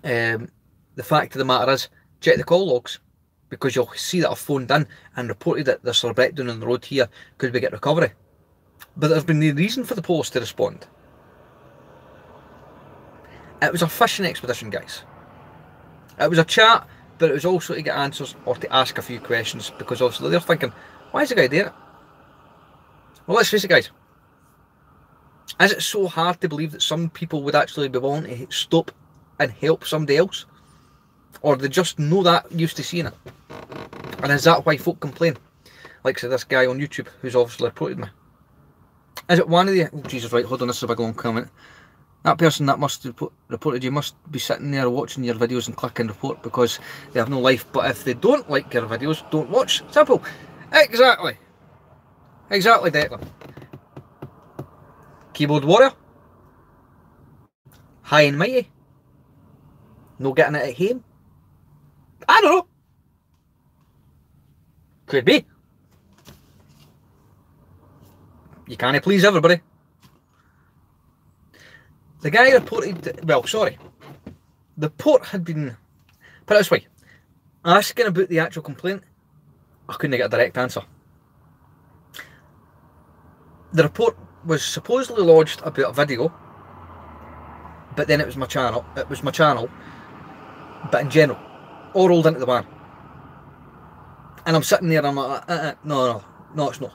the fact of the matter is, check the call logs, because you'll see that I've phoned in and reported that there's a breakdown on the road here, could we get recovery? But there's been no reason for the police to respond. It was a fishing expedition, guys. It was a chat, but it was also to get answers or to ask a few questions, because obviously they're thinking, why is the guy doing it? Well, let's face it, guys. Is it so hard to believe that some people would actually be willing to stop and help somebody else? Or they just know that, used to seeing it? And is that why folk complain? Like, say, this guy on YouTube who's obviously reported me. Is it one of the... Oh, Jesus, right, hold on, this is a big long comment. That person that must have reported you must be sitting there watching your videos and clicking report because they have no life. But if they don't like your videos, don't watch. Simple. Exactly. Exactly, Declan. Keyboard warrior. High and mighty. No getting it at home. I don't know. Could be. You can't please everybody. The guy reported, well, sorry, the report had been, put it this way, asking about the actual complaint, I couldn't get a direct answer. The report was supposedly lodged about a video, but then it was my channel, but in general, all rolled into the one. And I'm sitting there and I'm like, no, it's not.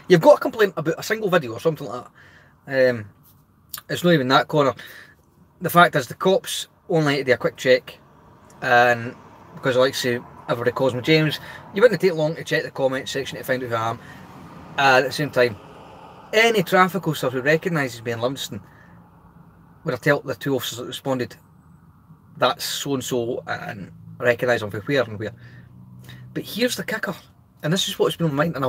You've got a complaint about a single video or something like that. It's not even that, Connor. The fact is, the cops only had to do a quick check, and because I like to say, everybody calls me James, you wouldn't take long to check the comment section to find out who I am. At the same time, any traffic officer who recognises me in Livingston would have told the two officers that responded, that's so-and-so, and recognise them for where and where. But here's the kicker, and this is what's been on my mind, and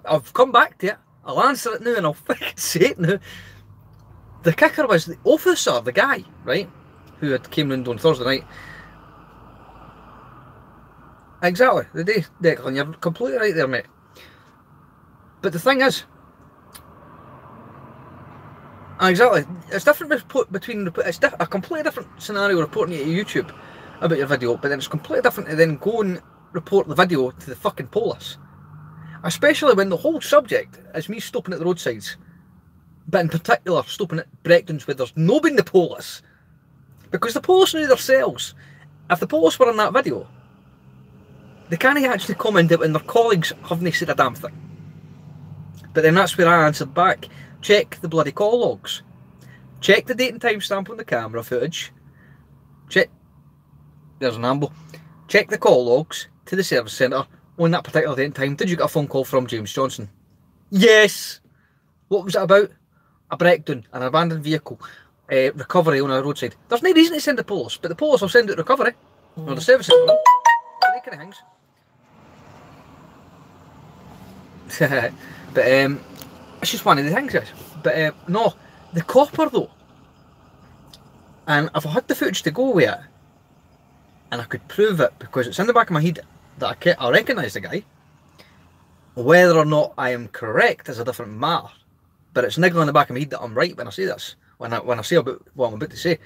I've come back to it, I'll answer it now, and I'll fucking say it now. The kicker was the officer, the guy, right, who had came round on Thursday night. Exactly, the day, Declan, you're completely right there, mate. But the thing is, exactly, it's different between, it's a completely different scenario reporting it to YouTube about your video, but then it's completely different to then go and report the video to the fucking police. Especially when the whole subject is me stopping at the roadsides. But in particular, stopping at breakdowns where there's no been the police. Because the police know themselves. If the police were in that video, they can't actually comment it when their colleagues haven't said a damn thing. But then that's where I answered back. check the bloody call logs. Check the date and time stamp on the camera footage. Check, there's an amble. Check the call logs to the service centre on that particular date and time. Did you get a phone call from James Johnson? Yes. What was it about? A breakdown, an abandoned vehicle, recovery on a roadside. There's no reason to send the police, but the police will send out recovery. Or the service centre. They kind of things. But it's just one of the things, guys. But no, the copper though. And if I had the footage to go with it, and I could prove it because it's in the back of my head that I recognise the guy. Whether or not I am correct is a different matter. But it's niggling in the back of my head that I'm right when I say this. When I say about what I'm about to say.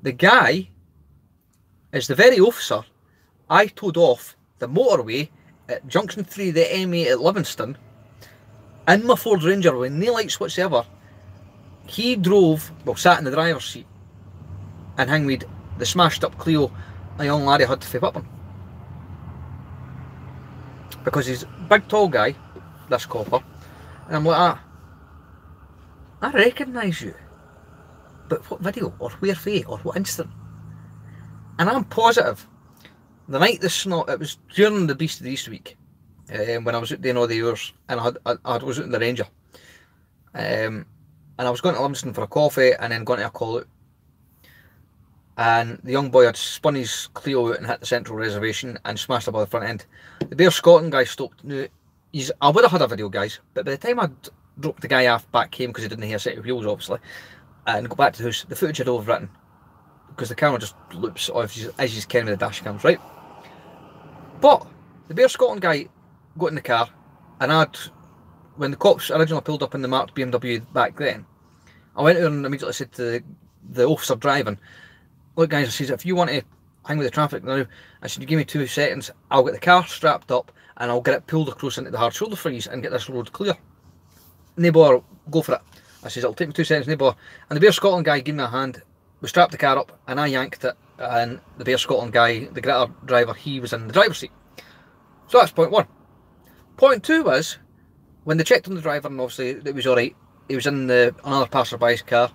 The guy is the very officer I towed off the motorway at Junction 3, the M8 at Livingston, in my Ford Ranger with no lights whatsoever. He drove, well, sat in the driver's seat and hung with the smashed up Clio a young laddie had to flip up on. Because he's a big tall guy, this copper, and I'm like, I recognise you, but what video, or where for, or what incident? And I'm positive, the night the snow, it was during the Beast of the East week, when I was out doing all the hours, and I was out in the Ranger, and I was going to Livingston for a coffee, and then going to a call out, and the young boy had spun his Clio out and hit the central reservation and smashed up by the front end. The Bear Scotland guy stopped. Now, I would have had a video, guys, but by the time I'd dropped the guy off back home, because he didn't have a set of wheels, obviously, and go back to the house, the footage had overwritten, because the camera just loops as you can with the dash cams, right? But the Bear Scotland guy got in the car, and when the cops originally pulled up in the marked BMW back then, I went over and immediately said to the officer driving, look guys, I says, if you want to hang with the traffic now, I said, you give me 2 seconds, I'll get the car strapped up and I'll get it pulled across into the hard shoulder freeze and get this road clear. No bother, go for it. I says, it'll take me 2 seconds, no bother. And the Bear Scotland guy gave me a hand, we strapped the car up and I yanked it, and the Bear Scotland guy, the Greta driver, he was in the driver's seat. So that's point one. Point two was, when they checked on the driver and obviously it was alright, he was in another passerby's car.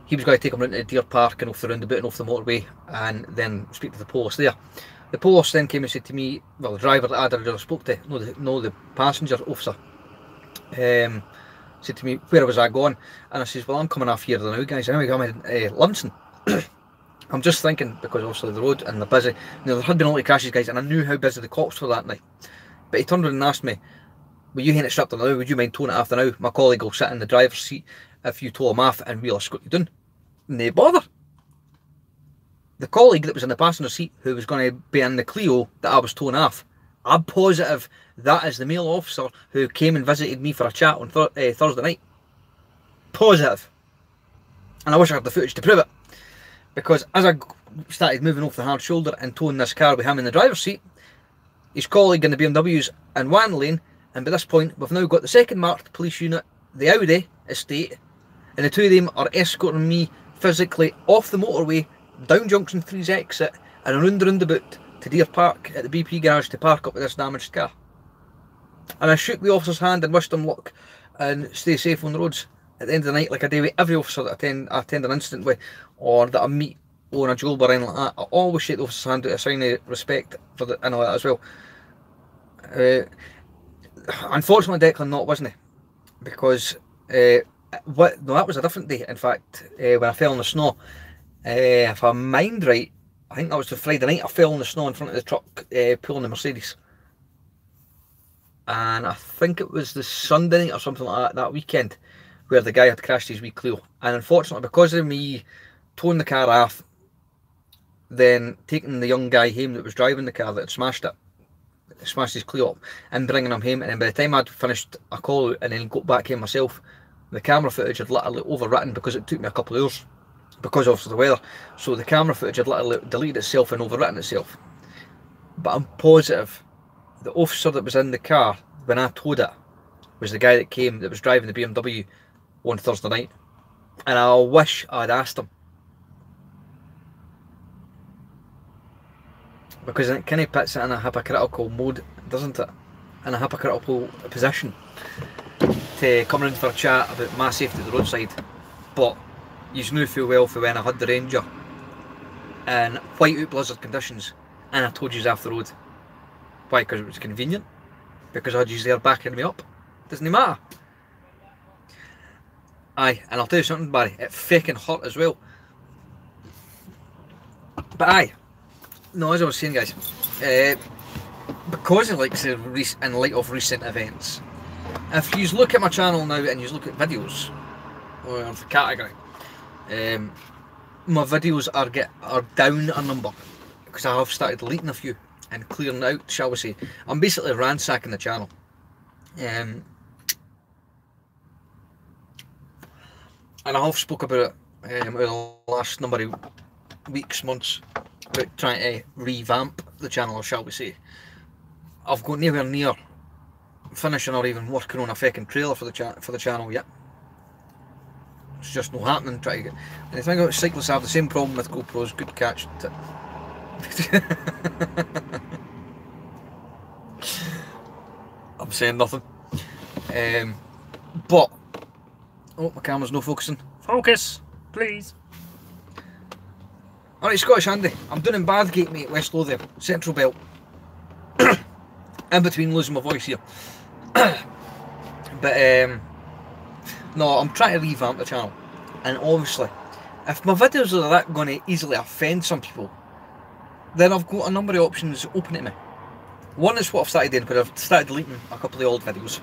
He was going to take him round to the Deer Park and off the roundabout and off the motorway and then speak to the police there. The police then came and said to me, well, the driver that I'd already spoke to, no the passenger officer, said to me, where was I going? And I says, well, I'm coming off here now, guys. Anyway, I'm in Livingston. I'm just thinking, because obviously the road and they're busy. Now, there had been a lot of crashes, guys, and I knew how busy the cops were that night. But he turned around and asked me, will you hand it strapped on now? Would you mind towing it after now? My colleague will sit in the driver's seat if you tow him off and we'll escort you down. No bother. The colleague that was in the passenger seat, who was going to be in the Clio that I was towing off, I'm positive that is the male officer who came and visited me for a chat on Thursday night. Positive. And I wish I had the footage to prove it. Because as I started moving off the hard shoulder and towing this car with him in the driver's seat, his colleague in the BMW's in one lane, and by this point we've now got the second marked police unit, the Audi estate, and the two of them are escorting me physically off the motorway, down Junction 3's exit, and around the roundabout to Deer Park at the BP garage to park up with this damaged car. And I shook the officer's hand and wished him luck and stay safe on the roads. At the end of the night, like I do with every officer that I attend an incident with, or that I meet on a job or anything like that, I always shake the officer's hand out a sign of respect for the, and all that as well. Unfortunately, Declan, not, wasn't he? Because no, that was a different day. In fact, when I fell in the snow, if I mind right, I think that was the Friday night. I fell in the snow in front of the truck, pulling the Mercedes, and I think it was the Sunday night or something like that weekend, where the guy had crashed his wee Clio. And unfortunately, because of me towing the car off, then taking the young guy home that was driving the car that had smashed his Clio up, and bringing him home, and then by the time I'd finished a call out and then got back home myself, the camera footage had literally overwritten, because it took me a couple of hours because of the weather. So the camera footage had literally deleted itself and overwritten itself. But I'm positive the officer that was in the car when I towed it was the guy that was driving the BMW on Thursday night. And I wish I'd asked him, because it kind of puts it in a hypocritical mode, doesn't it? In a hypocritical position, to to come in for a chat about my safety at the roadside, but you knew full well for when I had the Ranger in whiteout blizzard conditions and I told you off the road. Why? Because it was convenient. Because I had you there backing me up. Doesn't matter. Aye, and I'll tell you something, Barry, it fucking hurt as well. But aye, no, as I was saying, guys, because of like in light of recent events, if you look at my channel now and you look at videos or the category, my videos are down a number because I have started deleting a few and clearing out, shall we say. I'm basically ransacking the channel. And I have spoke about it over the last number of weeks, months, about trying to revamp the channel, or shall we say. I've got nowhere near finishing or even working on a fucking trailer for the channel yet. It's just not happening. Try to get. And the thing about cyclists, I have the same problem with GoPros. Good catch. I'm saying nothing. But oh, my camera's no focusing. Focus, please. Alright, Scottish Andy. I'm doing in Bathgate, mate, West Lothian, Central Belt. In between losing my voice here. But no, I'm trying to revamp the channel. And obviously, if my videos are that going to easily offend some people, then I've got a number of options open to me. One is what I've started doing, but I've started deleting a couple of the old videos.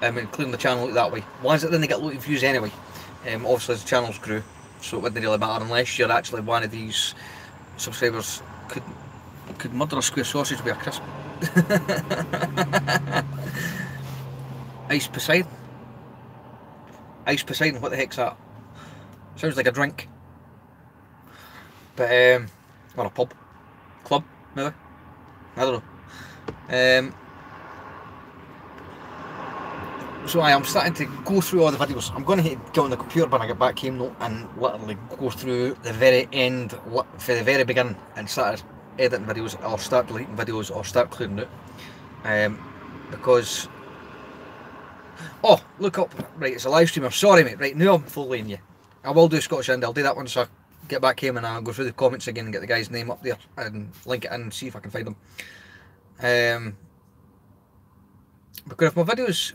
And clearing the channel that way. Ones that didn't get loads of views anyway. Obviously as the channels grew, so it wouldn't really matter unless you're actually one of these subscribers could murder a square sausage with a crisp. Ice Poseidon. Ice Poseidon, what the heck's that? Sounds like a drink. But or a pub. Club, maybe? I don't know. So I'm starting to go through all the videos. I'm going to get on the computer when I get back home though, and literally go through the very end, for the very beginning, and start editing videos, or start deleting videos, or start clearing out. Because, oh, look up, right, it's a live stream. I'm sorry, mate. Right, now I'm following you. I will do Scottish Andy. I'll do that once I get back home, and I'll go through the comments again and get the guy's name up there and link it in and see if I can find him. Because if my videos,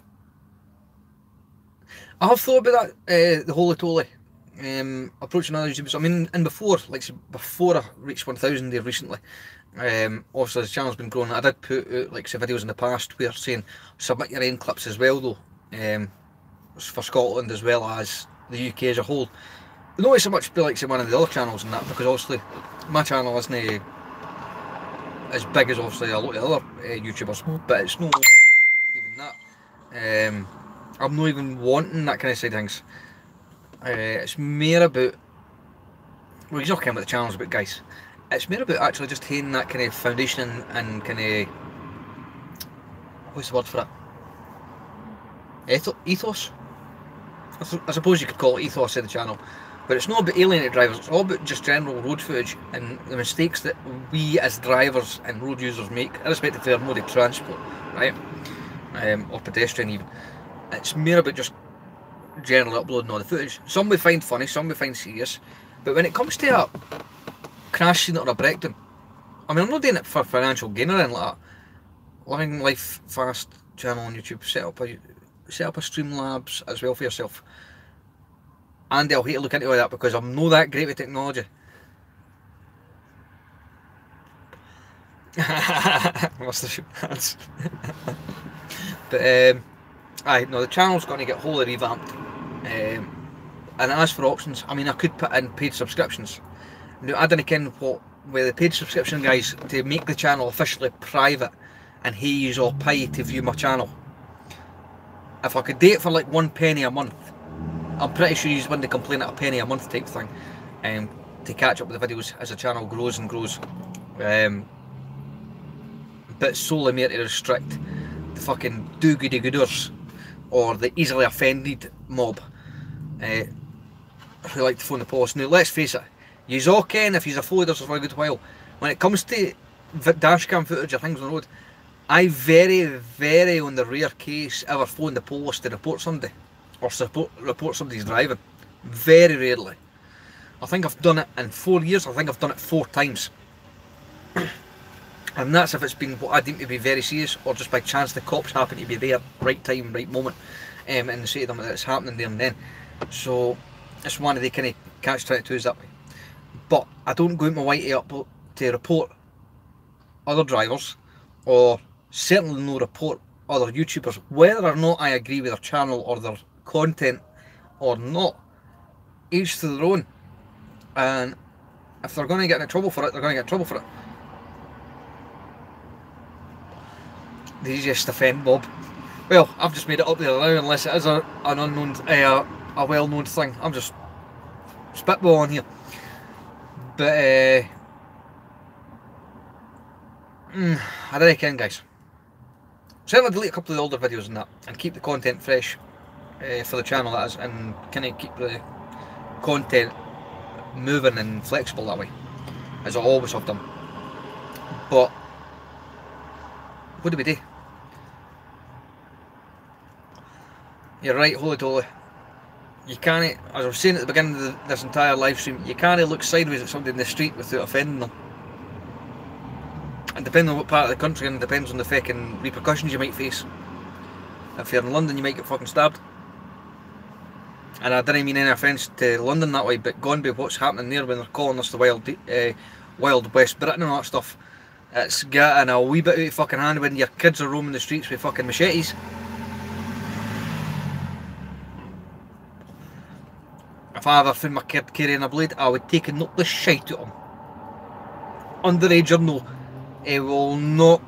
I have thought about that, the Holy Toly, approaching other YouTubers. I mean, and before I reached 1,000 there recently, obviously the channel's been growing. I did put out like some videos in the past where saying submit your own clips as well though, for Scotland as well as the UK as a whole. Not so much be like say one of the other channels and that, because obviously my channel isn't as big as obviously a lot of other YouTubers, but it's not even that. I'm not even wanting that kind of side of things. It's more about, well, you're talking about the channels, but guys, it's more about actually just having that kind of foundation and kind of, what's the word for it? Ethos? I suppose you could call it ethos of the channel. But it's not about alienated drivers, it's all about just general road footage and the mistakes that we as drivers and road users make, irrespective of their mode of transport, right? Or pedestrian even. It's more about just generally uploading all the footage. Some we find funny, some we find serious, but when it comes to a crash scene or a breakdown, I mean, I'm not doing it for financial gain or anything like that. Living Life Fast channel on YouTube, set up a Streamlabs as well for yourself. And I'll hate to look into all that because I'm not that great with technology. Must have shook hands. But aye, no, the channel's going to get wholly revamped. And as for options, I mean, I could put in paid subscriptions. Now, I don't know what with the paid subscription guys to make the channel officially private and he use all pay to view my channel. If I could do it for like 1 penny a month, I'm pretty sure you wouldn't complain at a penny a month type thing, to catch up with the videos as the channel grows and grows. But solely mere to restrict the fucking do-goody-gooders or the easily offended mob who like to phone the police. Now, let's face it, yous all ken if yous have followed us for a good while, when it comes to dashcam footage or things on the road, I very, very on the rare case ever phone the police to report somebody or report somebody's driving. Very rarely. I think I've done it in 4 years. I think I've done it 4 times. And that's if it's been what I deem to be very serious, or just by chance the cops happen to be there, right time, right moment, and say to them that it's happening there and then. So it's one of the kind of catch-22s that way. But I don't go out my way to report other drivers, or certainly no report other YouTubers, whether or not I agree with their channel or their content or not. Each to their own. And if they're going to get in trouble for it, they're going to get in trouble for it. The easiest to offend Bob. Well, I've just made it up there now, unless it is an unknown, a well-known thing. I'm just spitballing here. But I reckon, guys, certainly delete a couple of the older videos and that, and keep the content fresh for the channel, that is, and kind of keep the content moving and flexible that way, as I always have done. But what do we do? You're right, holy toly. You can't, as I was saying at the beginning of this entire live stream, you can't look sideways at somebody in the street without offending them. And depending on what part of the country, and depends on the fucking repercussions you might face. If you're in London, you might get fucking stabbed. And I didn't mean any offence to London that way, but gone by what's happening there when they're calling us the Wild West Britain and all that stuff. It's getting a wee bit out of fucking hand when your kids are roaming the streets with fucking machetes. If I ever found my kid carrying a blade, I would take and knock the shite out of him. Underage or no, he will not.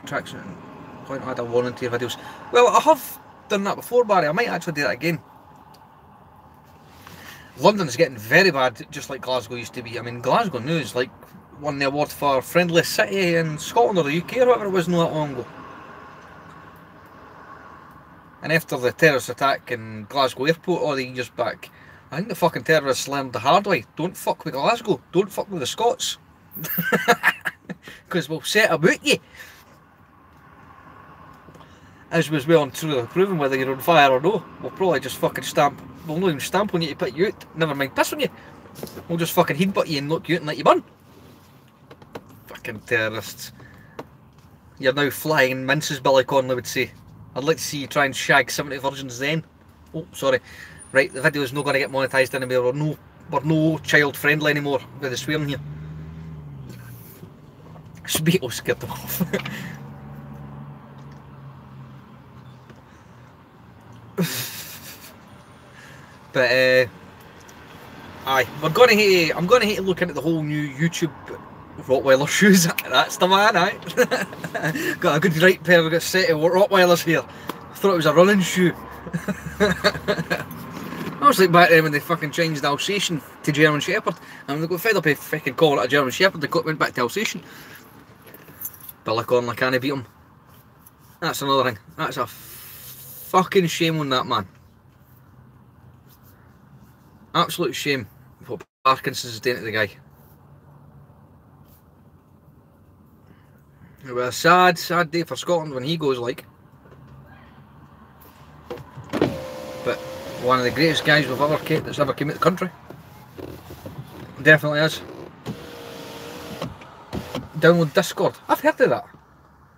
Traction point add a warning to your videos. Well, I have done that before, Barry. I might actually do that again. London's getting very bad, just like Glasgow used to be. I mean, Glasgow News like won the award for friendliest city in Scotland or the UK or whatever it was not that long ago. And after the terrorist attack in Glasgow Airport all the years back, I think the fucking terrorists learned the hard way. Don't fuck with Glasgow. Don't fuck with the Scots. Because we'll set about you. As was well and truly proven, whether you're on fire or no. We'll probably just fucking stamp. We'll not even stamp on you to put you out. Never mind piss on you. We'll just fucking headbutt you and knock you out and let you burn. Fucking terrorists. You're now flying minces, Billy Connolly would say. I'd like to see you try and shag 70 virgins then. Oh, sorry. Right, the video's not going to get monetised anymore. We're no child friendly anymore with the swearing here. Speedo scared them off. But aye, I'm gonna hate to look into the whole new YouTube Rottweiler shoes. That's the man, aye. Got a good right pair of set of Rottweilers here. Thought it was a running shoe. I was like back then when they fucking changed Alsatian to German Shepherd, and they got fed up of fucking calling it a German Shepherd. They went back to Alsatian. Billy Connolly can't beat him. That's another thing. That's a fucking shame on that man. Absolute shame what Parkinson's is doing to the guy. It was a sad, sad day for Scotland when he goes, like. But one of the greatest guys that's ever came out the country. Definitely is. Download Discord. I've heard of that.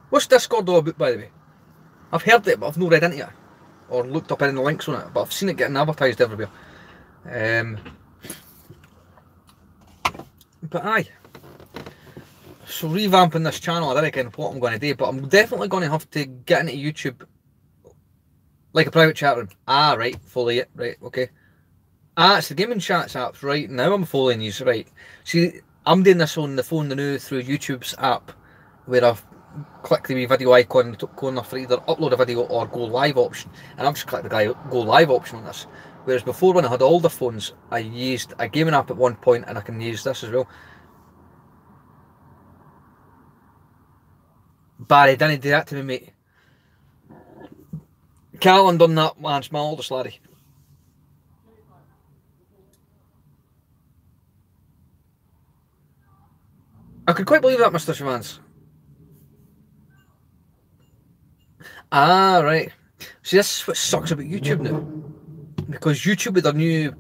What's Discord all about, by the way? I've heard it, but I've not read into it. Or looked up any of the links on it, but I've seen it getting advertised everywhere. But aye. So revamping this channel, I don't reckon what I'm going to do, but I'm definitely going to have to get into YouTube like a private chat room. Ah, right, follow it, right, okay. Ah, it's the Gaming Chats apps, right, now I'm following you, right. See, I'm doing this on the phone now through YouTube's app, where I've clicked the wee video icon in the top corner for either upload a video or go live option, and I've just clicked the go live option on this. Whereas before, when I had all the phones, I used a gaming app at one point, and I can use this as well. Barry, didn't do that to me, mate. Callum done that, man. It's my oldest laddie. I could quite believe that, Mr. Shamans. Ah, right. See, this is what sucks about YouTube now. Because YouTube with their new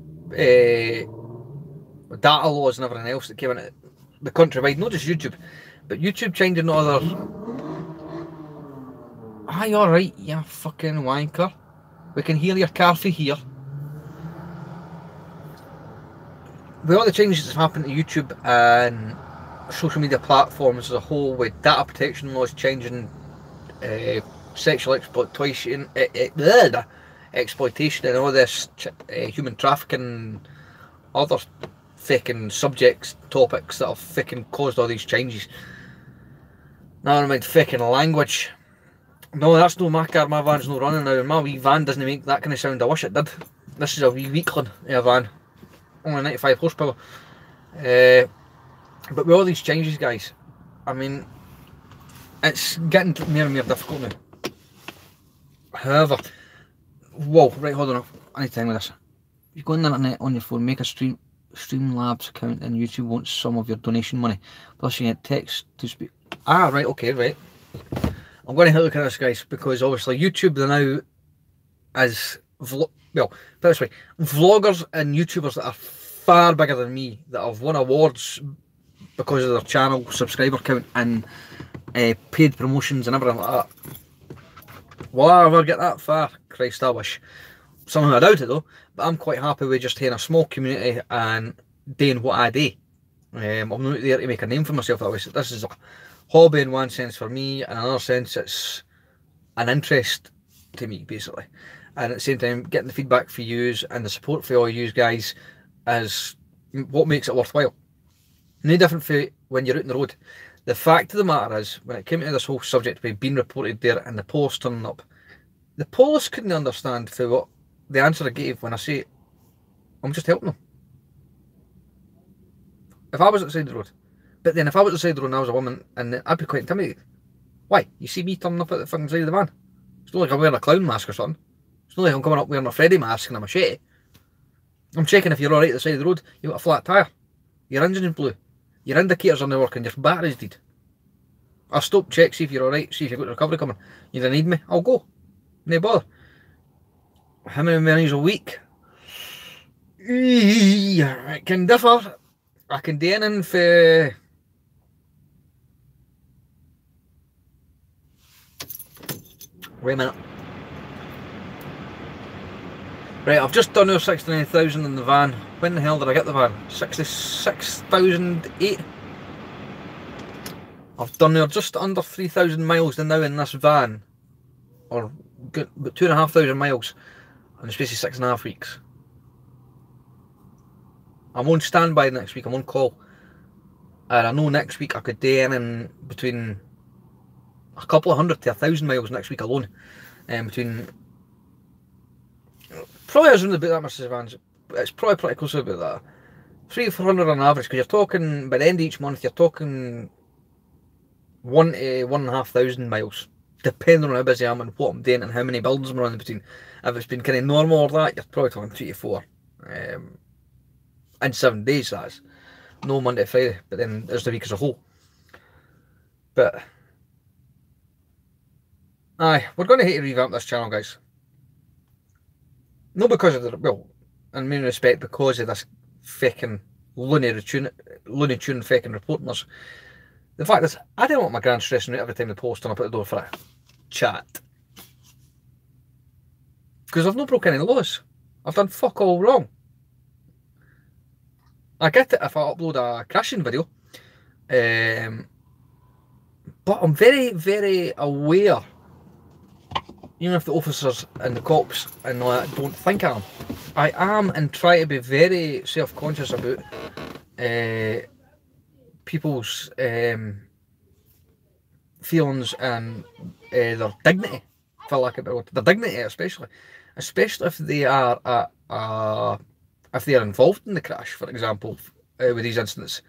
data laws and everything else that came into the countrywide, not just YouTube, but YouTube changing other. Ah, you're right, you fucking wanker. We can hear your coffee here. With all the changes that's happened to YouTube and social media platforms as a whole, with data protection laws changing, sexual exploitation, exploitation, and all this human trafficking, other fucking subjects, topics that have fucking caused all these changes. Never mind fucking language. No, that's no my car. My van's no running now. My wee van doesn't make that kind of sound. I wish it did. This is a wee weakling in a van. Only 95 horsepower. But with all these changes, guys, I mean, it's getting more and more difficult now. However, whoa, right, hold on. I need to time with this. You go on the internet on your phone, make a Streamlabs account, and YouTube wants some of your donation money. Plus, you get text to speak. Ah, right, okay, right. I'm going to have a look at this, guys, because obviously YouTube now is well, put this way, vloggers and YouTubers that are far bigger than me, that have won awards because of their channel subscriber count and paid promotions and everything like that. Will I ever get that far? Christ, I wish. Somehow I doubt it though, but I'm quite happy with just having a small community and doing what I do. I'm not there to make a name for myself that way. So this is a hobby in one sense for me, and in another sense it's an interest to me basically. And at the same time, getting the feedback for yous and the support for all you guys is what makes it worthwhile. No different for when you're out on the road. The fact of the matter is, when it came to this whole subject of being reported there and the police turning up, the police couldn't understand for what the answer I gave when I say, I'm just helping them. If I was at the side of the road, but then if I was at the side of the road and I was a woman, and I'd be quite intimidated. Why? You see me turning up at the fucking side of the van? It's not like I'm wearing a clown mask or something. It's not like I'm coming up wearing a Freddy mask and a machete. I'm checking if you're alright at the side of the road. You've got a flat tyre. Your engine blew. Your indicators aren't working. Your battery's dead. I'll stop, check, see if you're alright, see if you've got recovery coming. You don't need me, I'll go. No bother. How many miles a week? It can differ. I can do anything for... Wait a minute. Right, I've just done our 69,000 in the van. When the hell did I get the van? 66,008. I've done there just under 3,000 miles now in this van. Or about 2,500 miles in the space of 6.5 weeks. I'm on standby next week, I'm on call. And I know next week I could do anything between a couple of hundred to 1,000 miles next week alone. Between... Probably isn't about that much as vans. It's probably pretty close to about that. 300 to 400 on average, because you're talking, by the end of each month, you're talking 1 to 1,500 miles. Depending on how busy I am and what I'm doing and how many buildings I'm running between. If it's been kind of normal or that, you're probably talking 3 to 4. In 7 days, that is. No Monday to Friday, but then there's the week as a whole. But... aye, we're going to hate to revamp this channel, guys. Not because of the... well, in many respect, because of this fucking Looney Tune fucking reporting us. The fact is, I don't want my grand stressing out every time the post turn up at the door for a chat. Because I've not broken any laws. I've done fuck all wrong. I get it if I upload a crashing video. But I'm very, very aware, even if the officers and the cops and all that don't think I am and try to be very self-conscious about people's feelings and their dignity, for lack of a better word. Their dignity especially if they are if they are involved in the crash, for example, with these incidents.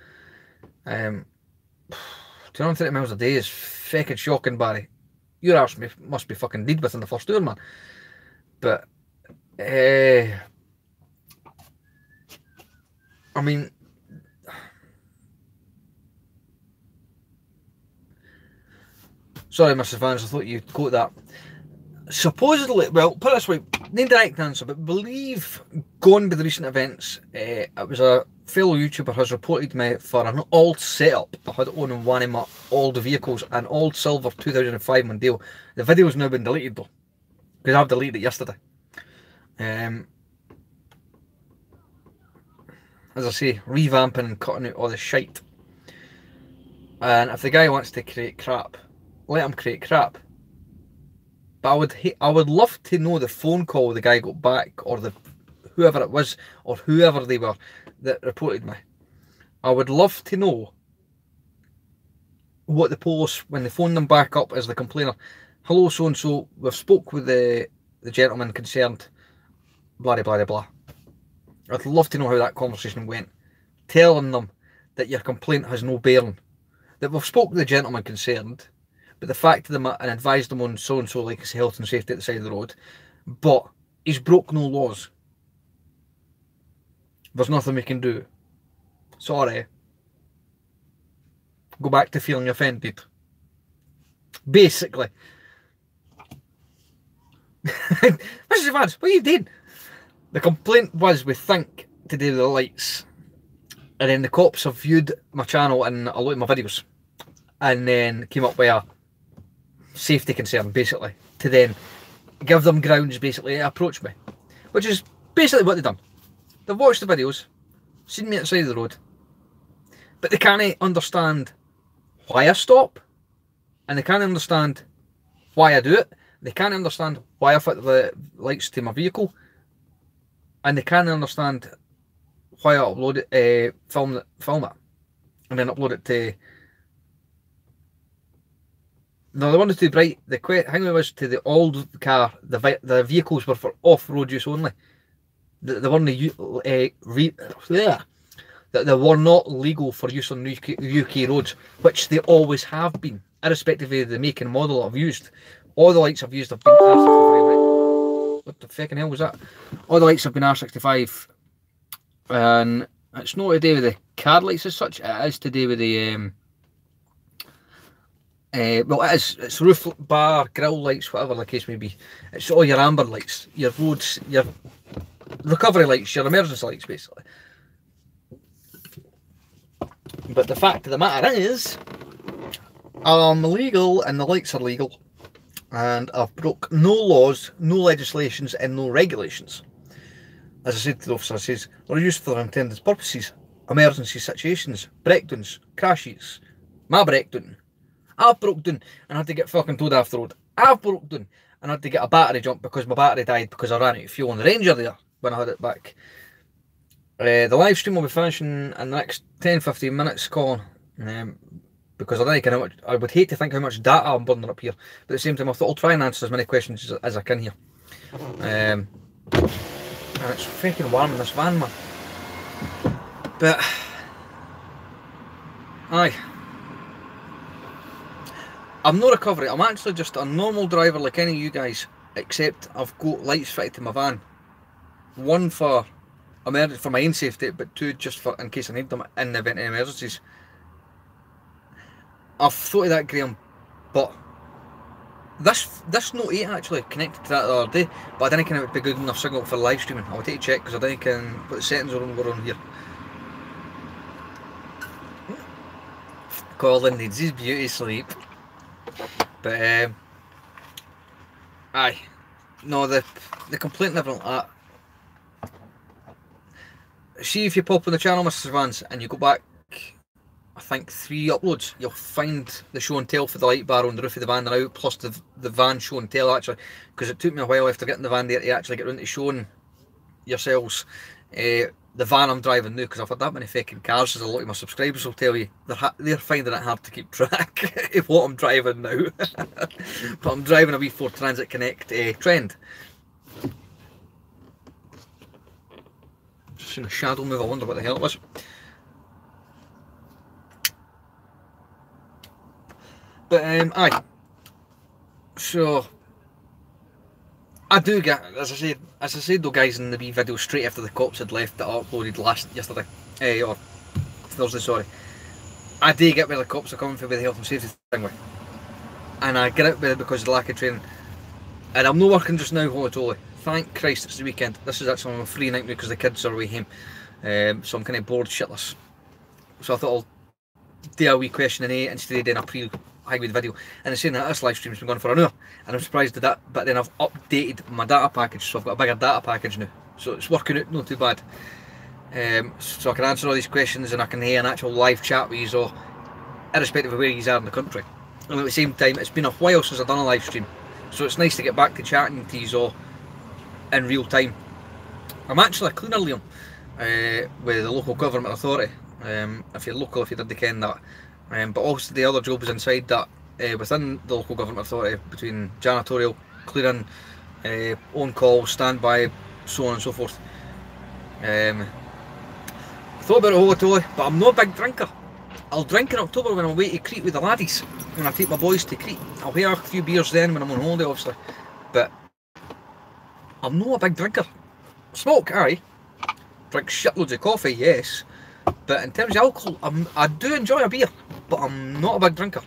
230 miles a day is fucking shocking, Barry. Your arse must be fucking dead within the first hour, man. But, I mean, Sorry, Mrs. Vans, I thought you'd quote that. Supposedly, well, put it this way, no direct answer, but believe, going by the recent events, it was a fellow YouTuber has reported me for an old setup I had on one of my old vehicles, an old silver 2005 Mondeo. The video's now been deleted though, because I've deleted it yesterday. As I say, revamping and cutting out all the shite. And if the guy wants to create crap, let him create crap. But I would love to know the phone call the guy got back, or whoever it was, or whoever they were that reported me. I would love to know what the police, when they phoned them back up as the complainer, hello so and so, we've spoke with the gentleman concerned, blah blah blah blah. I'd love to know how that conversation went, telling them that your complaint has no bearing, that we've spoke with the gentleman concerned, but the fact of the matter, and advised them on so and so, like his health and safety at the side of the road, but he's broke no laws. There's nothing we can do. Sorry. Go back to feeling offended. Basically. Mrs. Evans, what are you doing? The complaint was, we think, to do with the lights. And then the cops have viewed my channel and a lot of my videos. And then came up with a safety concern, basically. To then give them grounds, basically, to approach me. Which is basically what they've done. They've watched the videos, seen me at the side of the road, but they can't understand why I stop, and they can't understand why I do it. They can't understand why I fit the lights to my vehicle, and they can't understand why I upload it, film it, and then upload it to. No, they wanted to bright. The thing was, to the old car, the vehicles were for off-road use only. They weren't they were not legal for use on UK roads, which they always have been, irrespective of the make and model I've used. All the lights I've used have been R65. What the fucking hell was that? All the lights have been R65, and it's not to do with the car lights as such. It is to do with the well, it's roof bar, grill lights, whatever the case may be. It's all your amber lights, your roads, your recovery lights, your emergency lights, basically. But the fact of the matter is, I'm legal and the lights are legal, and I've broke no laws, no legislations, and no regulations. As I said to the officer, I says they're used for their intended purposes: emergency situations, breakdowns, crashes. My breakdown, I've broke down and had to get fucking towed off the road. I've broke down and had to get a battery jump because my battery died because I ran out of fuel on the Ranger there when I had it back. The live stream will be finishing in the next 10-15 minutes, Colin, because I don't know how much, I would hate to think how much data I'm burning up here, but at the same time I thought I'll try and answer as many questions as I can here. And it's freaking warm in this van, man. But aye, I'm no recovery. I'm actually just a normal driver like any of you guys, except I've got lights fitted to my van. One for my own safety, but two just for in case I need them in the event of emergencies. I've thought of that, Graham, but this Note 8 actually connected to that the other day, but I didn't think it would be good enough signal for live streaming. I'll take a check because I didn't know what the settings were on here. Colin needs his beauty sleep. But aye, no, the complaint never like that. See, if you pop on the channel, Mrs. Vans, and you go back, I think 3 uploads, you'll find the show and tell for the light bar on the roof of the van now, plus the van show and tell, actually, because it took me a while after getting the van there to actually get around to showing yourselves the van I'm driving now, because I've had that many fucking cars, as a lot of my subscribers will tell you. They're finding it hard to keep track of what I'm driving now. But I'm driving a wee Ford Transit Connect Trend. Just seen a shadow move, I wonder what the hell it was. But aye, so I do get, as I said though, guys, in the wee video straight after the cops had left that I uploaded yesterday, or Thursday, sorry. I do get where the cops are coming from with the health and safety thing with. and I get out with it because of the lack of training. And I'm not working just now, holy toly. Thank Christ it's the weekend. This is actually a free night because the kids are away home. So I'm kind of bored shitless. So I thought I'll do a wee question and A instead of doing a pre-highway video. And it's saying that this live stream's been going for an hour, and I'm surprised at that. But then I've updated my data package, so I've got a bigger data package now. So it's working out not too bad. So I can answer all these questions and I can hear an actual live chat with you all, irrespective of where you are in the country. And at the same time, it's been a while since I've done a live stream, so it's nice to get back to chatting to you all in real time. I'm actually a cleaner, Liam, with the local government authority. If you're local, if you didn't ken that. But also the other jobs inside that, within the local government authority, between janitorial, clearing, on call, standby, so on and so forth. I thought about it holy toly, but I'm not a big drinker. I'll drink in October when I'm away to Crete with the laddies, when I take my boys to Crete. I'll have a few beers then when I'm on holiday, obviously, but I'm not a big drinker. Smoke, aye. Drink shitloads of coffee, yes. But in terms of alcohol, I do enjoy a beer, but I'm not a big drinker.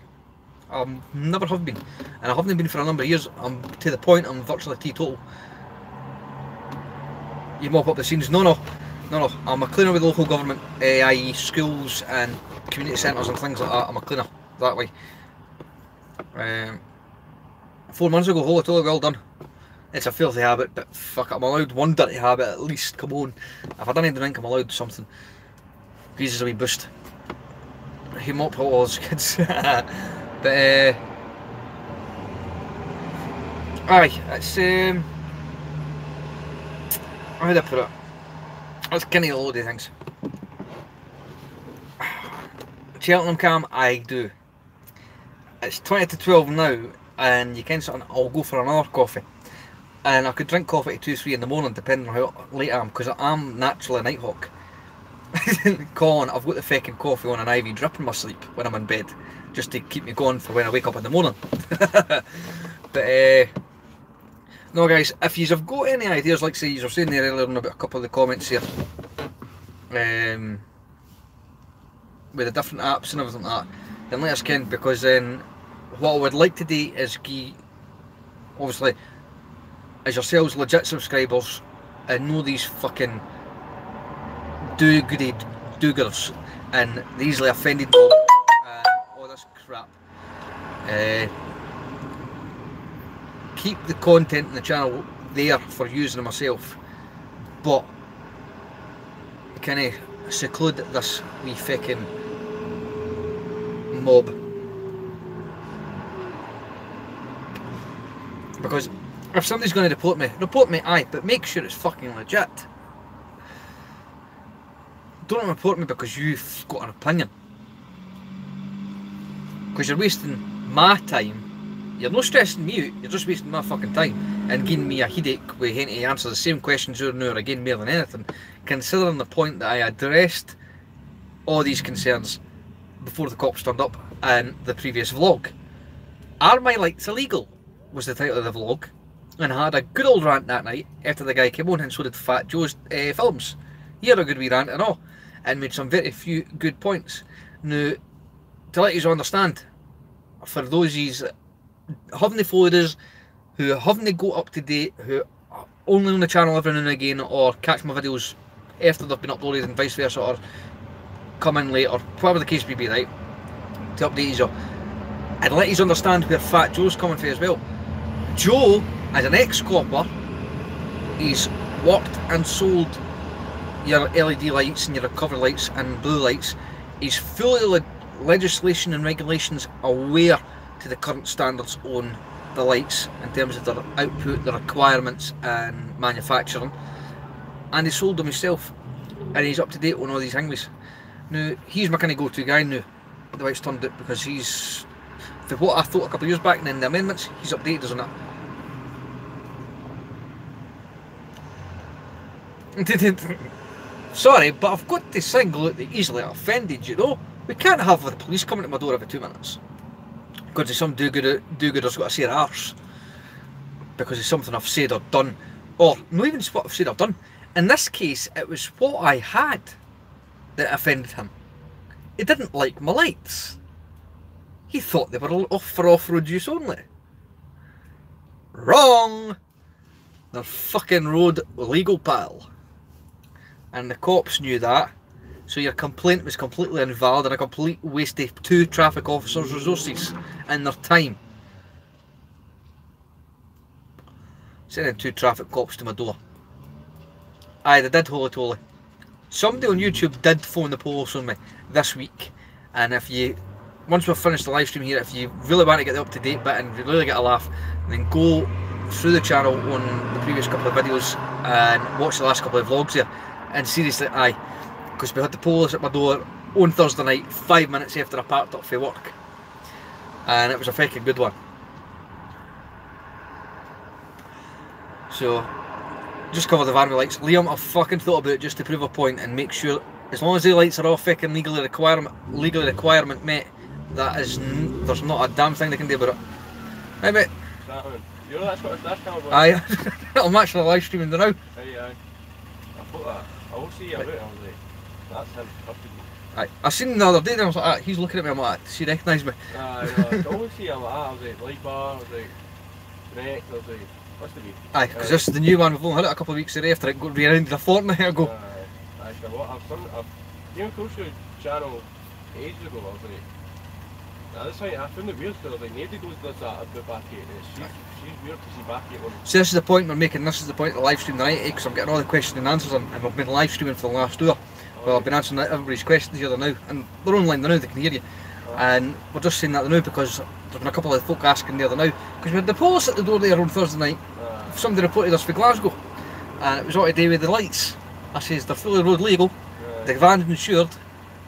I never have been, and I haven't been for a number of years. I'm to the point I'm virtually teetotal. You mop up the scenes. No. I'm a cleaner with the local government, i.e. schools and community centres and things like that. I'm a cleaner that way. 4 months ago, holy toly, well done. It's a filthy habit, but fuck it, I'm allowed one dirty habit at least, come on. If I don't drink, I'm allowed something. Greases a wee boost. He mop all those kids. But aye, it's how do I put it? It's kind of a load of things. Cheltenham Cam, I do. It's 20 to 12 now, and you can something, I'll go for another coffee. And I could drink coffee at 2, 3 in the morning, depending on how late I am, because I'm naturally a night hawk. Colin, I've got the feckin' coffee on an IV drip in my sleep when I'm in bed, just to keep me going for when I wake up in the morning. But no guys, if you have got any ideas, like say you were saying there earlier on about a couple of the comments here, with the different apps and everything like that, then let us ken, because then what I would like to do is give, obviously, as yourselves legit subscribers and know these fucking do-gooders and the easily offended dog and all this crap. Keep the content in the channel there for using myself, but kind of seclude this wee fucking mob, because if somebody's going to report me, aye, but make sure it's fucking legit. Don't report me because you've got an opinion, because you're wasting my time. You're not stressing me out, you're just wasting my fucking time and giving me a headache with having to answer the same questions over and over again more than anything, considering the point that I addressed all these concerns before the cops turned up in the previous vlog. Are my lights illegal? Was the title of the vlog, and I had a good old rant that night after the guy came on, and so did Fat Joe's films. He had a good wee rant and all, and made some very few good points. Now, to let you understand, for those that haven't followed us, who haven't got up to date, who are only on the channel every now and again, or catch my videos after they've been uploaded and vice versa, or come in late, or whatever the case may be, right, to update you, and let you understand where Fat Joe's coming from as well. Joe, as an ex-copper, he's worked and sold your LED lights and your recovery lights and blue lights. He's fully legislation and regulations aware to the current standards on the lights in terms of their output, the requirements and manufacturing, and he sold them himself, and he's up to date on all these things. Now he's my kind of go-to guy now, the way it's turned out, because he's, for what I thought a couple of years back and then the amendments, he's updated us on it. Sorry, but I've got to single out the easily offended, you know. We can't have the police coming to my door every 2 minutes because of some do-gooder's got a sore arse because of something I've said or done, or not even what I've said or done. In this case, it was what I had that offended him. He didn't like my lights. He thought they were off for off-road use only. Wrong! They're fucking road legal, pal. And the cops knew that, so your complaint was completely invalid and a complete waste of 2 traffic officers' resources and their time. Sending 2 traffic cops to my door. Aye, they did, holy toly. Somebody on YouTube did phone the police on me this week, and if you, once we've finished the live stream here, if you really want to get the up-to-date bit and really get a laugh, then go through the channel on the previous couple of videos and watch the last couple of vlogs here. And seriously, aye, because we had the police at my door on Thursday night, 5 minutes after I parked up for work, and it was a fucking good one. So, just cover the van with lights. Liam, I've fucking thought about it just to prove a point and make sure, as long as the lights are all fucking legally requirement met, that is, there's not a damn thing they can do about it. Hey mate. You know that's what that's kind of aye, I'm actually live streaming now. Aye, aye. I thought that. I will see you about it, I was like, that's him. Aye, I seen him the other day and I was like, ah, he's looking at me, I'm like, does he recognise me? Aye, I always see him like that, I was like, light bar, I was like, Breck, I was like, what's the beat? Aye, because this is the new one, we've only had it a couple of weeks today after it got rearranged a fortnight ago. Aye, so what, I've came across your channel ages ago, I was like, that's why I found it weird, because like, nobody does that about back eight, she's weird to see back eight one. So this is the point we're making, this is the point of the live stream tonight, because I'm getting all the questions and answers and I've been live streaming for the last hour. Well, I've been answering everybody's questions here now, and they're online now, they can hear you. And we're just saying that now because there's been a couple of folk asking the other now, because we had the police at the door there on Thursday night. Somebody reported us for Glasgow, and it was all to do with the lights. I says they're fully road legal, the van's insured,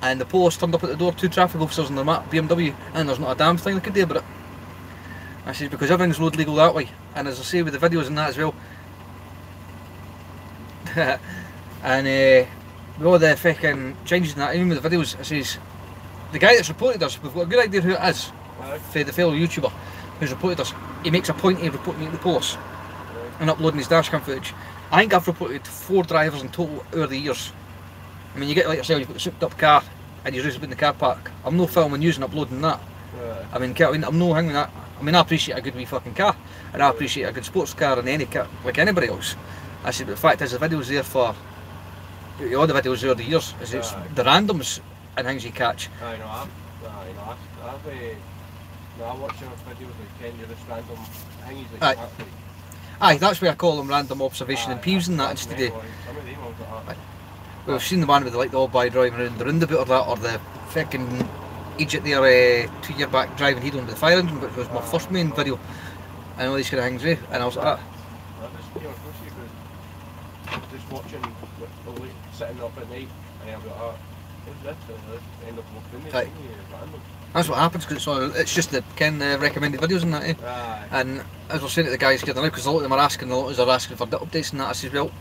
and the police turned up at the door, 2 traffic officers in their BMW, and there's not a damn thing they could do about it. I says because everything's road legal that way, and as I say with the videos and that as well. And with all the fucking changes and that, even with the videos, I says the guy that's reported us, we've got a good idea who it is, for the fellow YouTuber who's reported us. He makes a point of reporting me to the police and uploading his dashcam footage. I think I've reported 4 drivers in total over the years. I mean, you get like yourself, you've got a souped up car and you're just in the car park. I'm no filming using uploading that. I mean, I'm no hanging that. I mean, I appreciate a good wee fucking car, and I appreciate a good sports car and any car, like anybody else. I said, but the fact is, the video's there for, all the videos over the years, is it's the randoms and things you catch. I know, I watch your videos like Ken, you're just random things like that. Aye, that's why I call them random observation and peeves and that instead of. We've seen the one with the all-boy driving around the roundabout or that, or the fucking Egypt there 2 years back driving head on with the fire engine, which was my first main video, and all these kind of things, and I was like, I just watching, sitting up at night, and I'll be like, what's this? And I end up walking in there, random. That's what happens, because it's just the Ken recommended videos and that, and as we're saying to the guys here now, because a lot of them are asking, a lot of them are asking for updates and that, I says, well,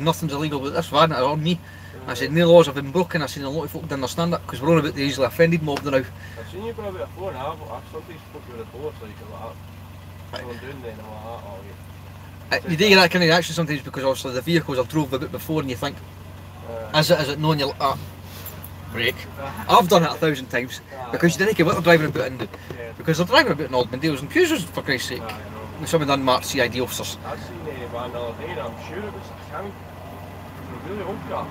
nothing's illegal with this van, it's on me. I said, no laws have been broken. I said, a lot of folk didn't understand that, because we're on about the easily offended mob now. I've seen you go about a phone, I've sometimes spoke to the police like that. Doing then, you do get that kind of reaction sometimes, because obviously the vehicles I've drove about before and you think, is it knowing you're like, break. I've done it 1,000 times, because you didn't get what they're driving about and because they're driving about in Aldman Dales and Pewsers, for Christ's sake. Some of the unmarked CID officers. I've seen a van the other day and I'm sure it was a really old car.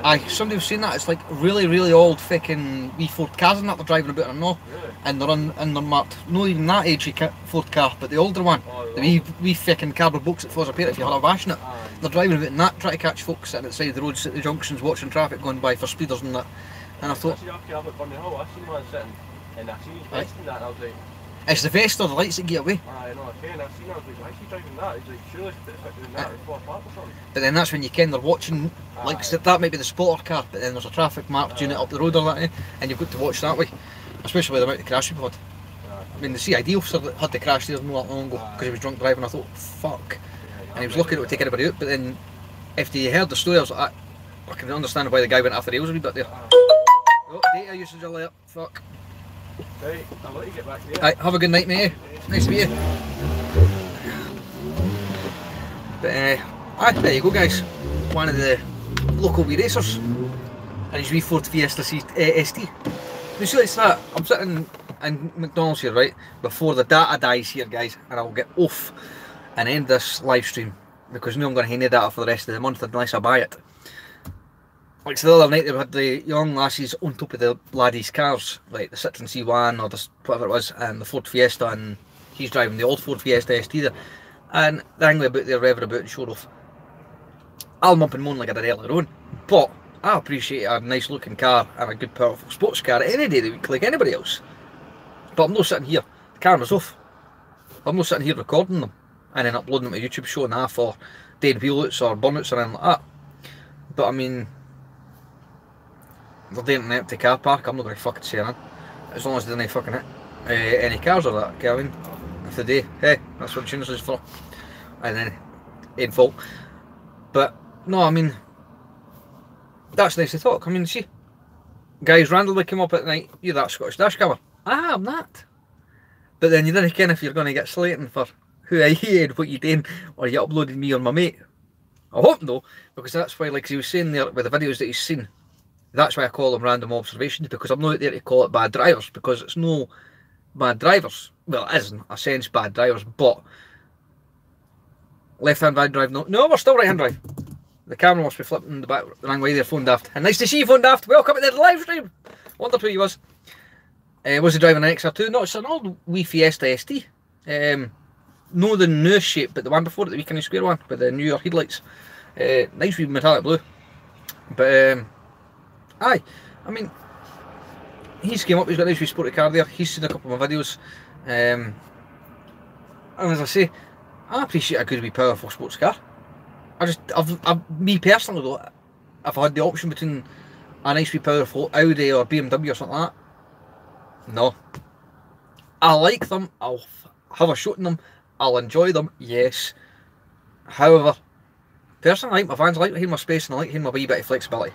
Aye, somebody was saying that, it's like really old fucking wee Ford cars and that they're driving about, I know. And they're unmarked, not even that age Ford car, but the older one. The wee fucking cardboard box that falls apart if you're bashing it. They're driving about in that, trying to catch folks sitting at the side of the roads at the junctions, watching traffic going by for speeders and that. And I thought, I seen one sitting and I seen his vest in that and I was like, it's the vest or the lights that get away. I know, I've seen it, I was like, why is he driving that? He's like, surely it's doing that before apart or something. But then that's when you ken they're watching, like that might be the spotter car, but then there's a traffic marked unit up the road or that, and you've got to watch that way. Especially with the amount of crash we've had. I mean, the CID officer that had the crash there not long ago because he was drunk driving, I thought, fuck. And he was lucky to take anybody out, but then after you heard the story, I was like, I can understand why the guy went after the rails a wee bit there. Oh, data usage alert, fuck. Right, I'll let you get back there. Right, have a good night, mate. Nice to meet you. But there you go, guys. One of the local wee racers and his wee Ford Fiesta ST. You see, it's that I'm sitting and McDonald's here, right? Before the data dies here, guys, and I'll get off and end this live stream because now I'm going to have no data for the rest of the month unless I buy it. Like so the other night, they had the young lassies on top of the laddies' cars, like the Citroen C1 or the whatever it was, and the Ford Fiesta, and he's driving the old Ford Fiesta ST there, and they're angry about their revving about and show off. I'll mump and moan like I did earlier on, but I appreciate a nice looking car and a good powerful sports car any day of the week like anybody else. But I'm not sitting here, the camera's off, I'm not sitting here recording them and then uploading them to YouTube showing half or dead wheelouts or burnouts or anything like that. But I mean, they're doing an empty car park, I'm not going to fucking say anything, as long as they don't fucking hit any cars or that, okay, I mean, if they do, hey, that's what tunes is for, and then in fault. But no, I mean, that's nice to talk. I mean, see, guys randomly come up at night, you're that Scottish Dash cover. Ah, I'm not. But then you didn't ken if you're going to get slating for who I hated, what you doing, or you uploaded me or my mate. I hope no, because that's why, like he was saying there, with the videos that he's seen, that's why I call them random observations, because I'm not out there to call it bad drivers, because it's no bad drivers. Well, it is in a sense bad drivers, but left-hand drive, no, we're still right-hand drive. The camera must be flipping the wrong way there, Phone Daft. And nice to see you, Phone Daft. Welcome to the live stream. Wondered who you was. Was he driving an XR2? No, it's an old wee Fiesta ST. No the newest shape, but the one before it, the wee kind of square one with the newer headlights. Nice wee metallic blue. But aye, I mean, he's came up. He's got a nice wee sporty car there. He's seen a couple of my videos. And as I say, I appreciate a good wee powerful sports car. Me personally though, if I had the option between a nice wee powerful Audi or BMW or something like that, no. I like them, I'll have a shot in them, I'll enjoy them, yes. However, personally I like my vans, I like having my space and I like having my wee bit of flexibility.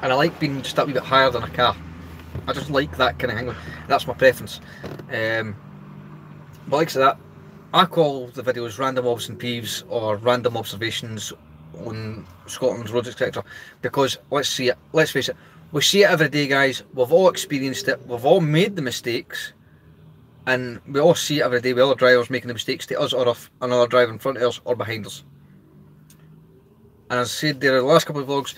And I like being just that wee bit higher than a car. I just like that kind of thing, that's my preference. But like I said, that I call the videos random obs and peeves or random observations on Scotland's roads, etc. Because let's face it, we see it every day, guys. We've all experienced it, we've all made the mistakes, and we all see it every day with other drivers making the mistakes to us or of another driver in front of us or behind us. And as I said there in the last couple of vlogs,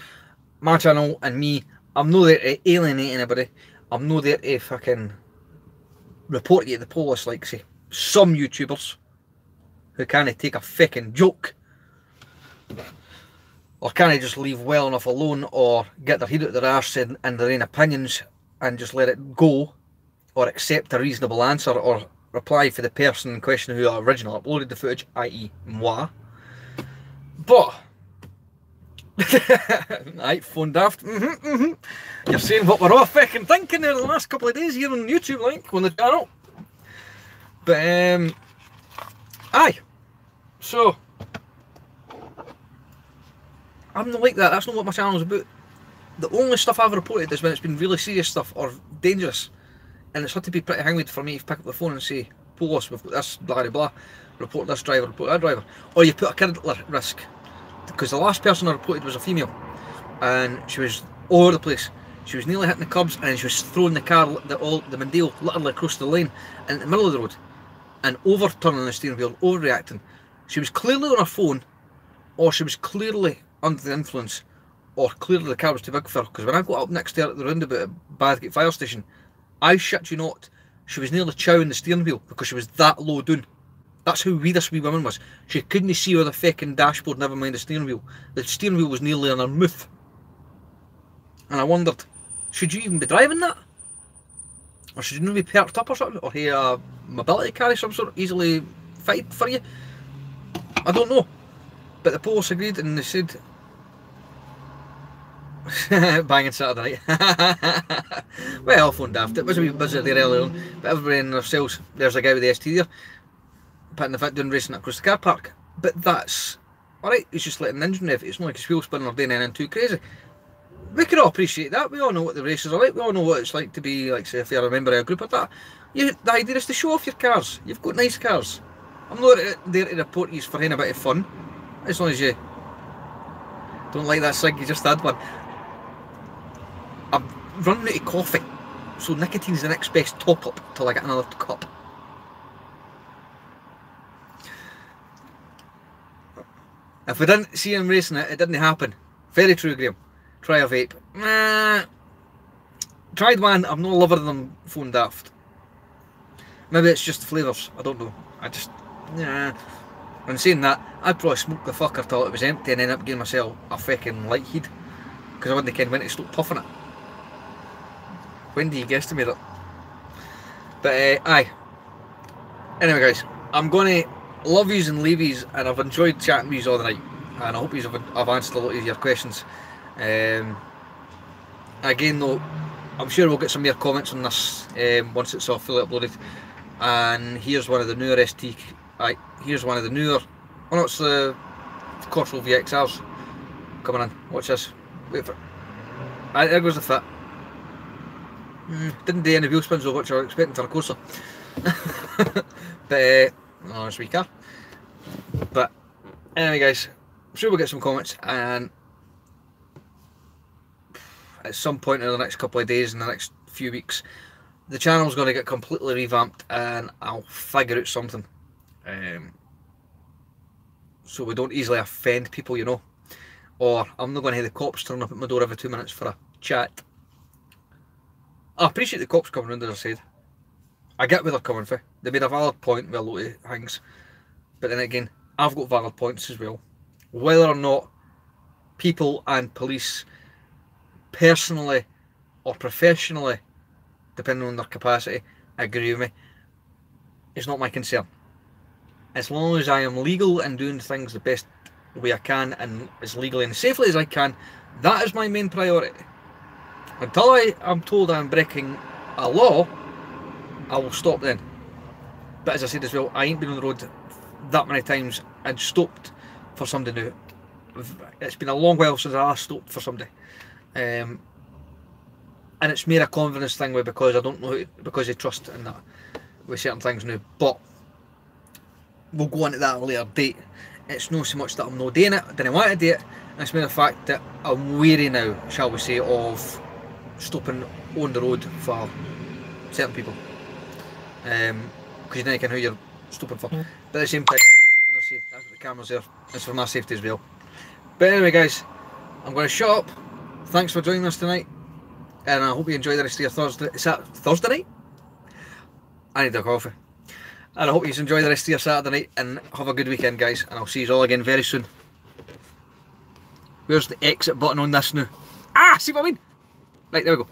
my channel and me, I'm not there to alienate anybody, I'm not there to fucking report you to the police like say some YouTubers who can't take a fucking joke or can't just leave well enough alone or get their head out their arse and their own opinions and just let it go or accept a reasonable answer or reply for the person in question who originally uploaded the footage, i.e. moi. But right, Phone Daft, you're saying what we're all fucking thinking there the last couple of days here on YouTube, like on the channel. But aye, so I'm not like that. That's not what my channel's about. The only stuff I've reported is when it's been really serious stuff or dangerous, and it's had to be pretty hangweed for me to pick up the phone and say, police, we've got this blah blah blah, report this driver, report that driver, or you put a kid at risk. Because the last person I reported was a female, and she was all over the place. She was nearly hitting the curbs, and she was throwing the car, the Mondeo, literally across the lane, in the middle of the road, and overturning the steering wheel, overreacting. She was clearly on her phone, or she was clearly under the influence, or clearly the car was too big for her. Because when I got up next to her at the roundabout at Bathgate Fire Station, I shit you not, she was nearly chowing the steering wheel because she was that low down. That's how wee this wee woman was. She couldn't see over the fucking dashboard, never mind the steering wheel. The steering wheel was nearly on her mouth. And I wondered, should you even be driving that? Or should you not be perked up or something? Or have a mobility carry some sort easily fitted for you? I don't know. But the police agreed and they said, banging Saturday night. Well, Phone Daft, it was a wee busy there earlier on, but everybody in themselves, there's a guy with the ST there, putting the foot down, racing across the car park. But that's alright, he's just letting the engine rev. It's not like his wheel spinning or doing anything too crazy. We can all appreciate that. We all know what the races are like. We all know what it's like to be, like, say, if you're a member of a group of that. The idea is to show off your cars. You've got nice cars. I'm not there to report you for having a bit of fun. As long as you don't like that cig, you just had one. I'm running out of coffee. So nicotine's the next best top up till I get another cup. If we didn't see him racing it, it didn't happen. Very true, Graham. Try a vape. Tried one, I'm no lover of them phone daft. Maybe it's just the flavours, I don't know. I just, when saying that, I'd probably smoke the fucker till it was empty and end up getting myself a fucking light heat. Because I wouldn't care when to stop puffing it. When do you guesstimate it? But aye. Anyway guys, I'm going to love yous and leave yous, and I've enjoyed chatting with yous all the night. And I hope yous have answered a lot of your questions. Again though, I'm sure we'll get some more comments on this once it's all fully uploaded. And here's one of the newer here's one of the newer, well, it's the Corso VXRs coming in. Watch this. Wait for it. There goes the fit. Didn't do any wheel spins though, which I was expecting for a Corsa. But oh, it's a wee car. But anyway guys, I'm sure we'll get some comments, and at some point in the next couple of days, in the next few weeks, the channel's going to get completely revamped and I'll figure out something. So we don't easily offend people, you know. Or I'm not going to have the cops turn up at my door every 2 minutes for a chat. I appreciate the cops coming round, as I said. I get where they're coming from. They made a valid point with a lot of things. But then again, I've got valid points as well. Whether or not people and police, personally or professionally, depending on their capacity, agree with me, it's not my concern. As long as I am legal and doing things the best way I can and as legally and safely as I can, that is my main priority. Until I am told I'm breaking a law, I will stop then. But as I said as well, I ain't been on the road that many times and stopped for somebody now. It's been a long while since I last stopped for somebody. And it's more a confidence thing with, because I don't know, because I trust in that with certain things now. But we'll go into that at a later date. It's not so much that I'm not doing it, I didn't want to do it, and it's more the fact that I'm wary now, shall we say, of stopping on the road for certain people. Because you don't know who you're stopping for. But at the same time, as I say, that's what the camera's there. It's for my safety as well. But anyway guys, I'm going to shut up. Thanks for joining us tonight. And I hope you enjoy the rest of your Thursday. Is that Thursday night? I need a coffee. And I hope you enjoy the rest of your Saturday night and have a good weekend guys. And I'll see you all again very soon. Where's the exit button on this now? Ah, see what I mean? Right, there we go.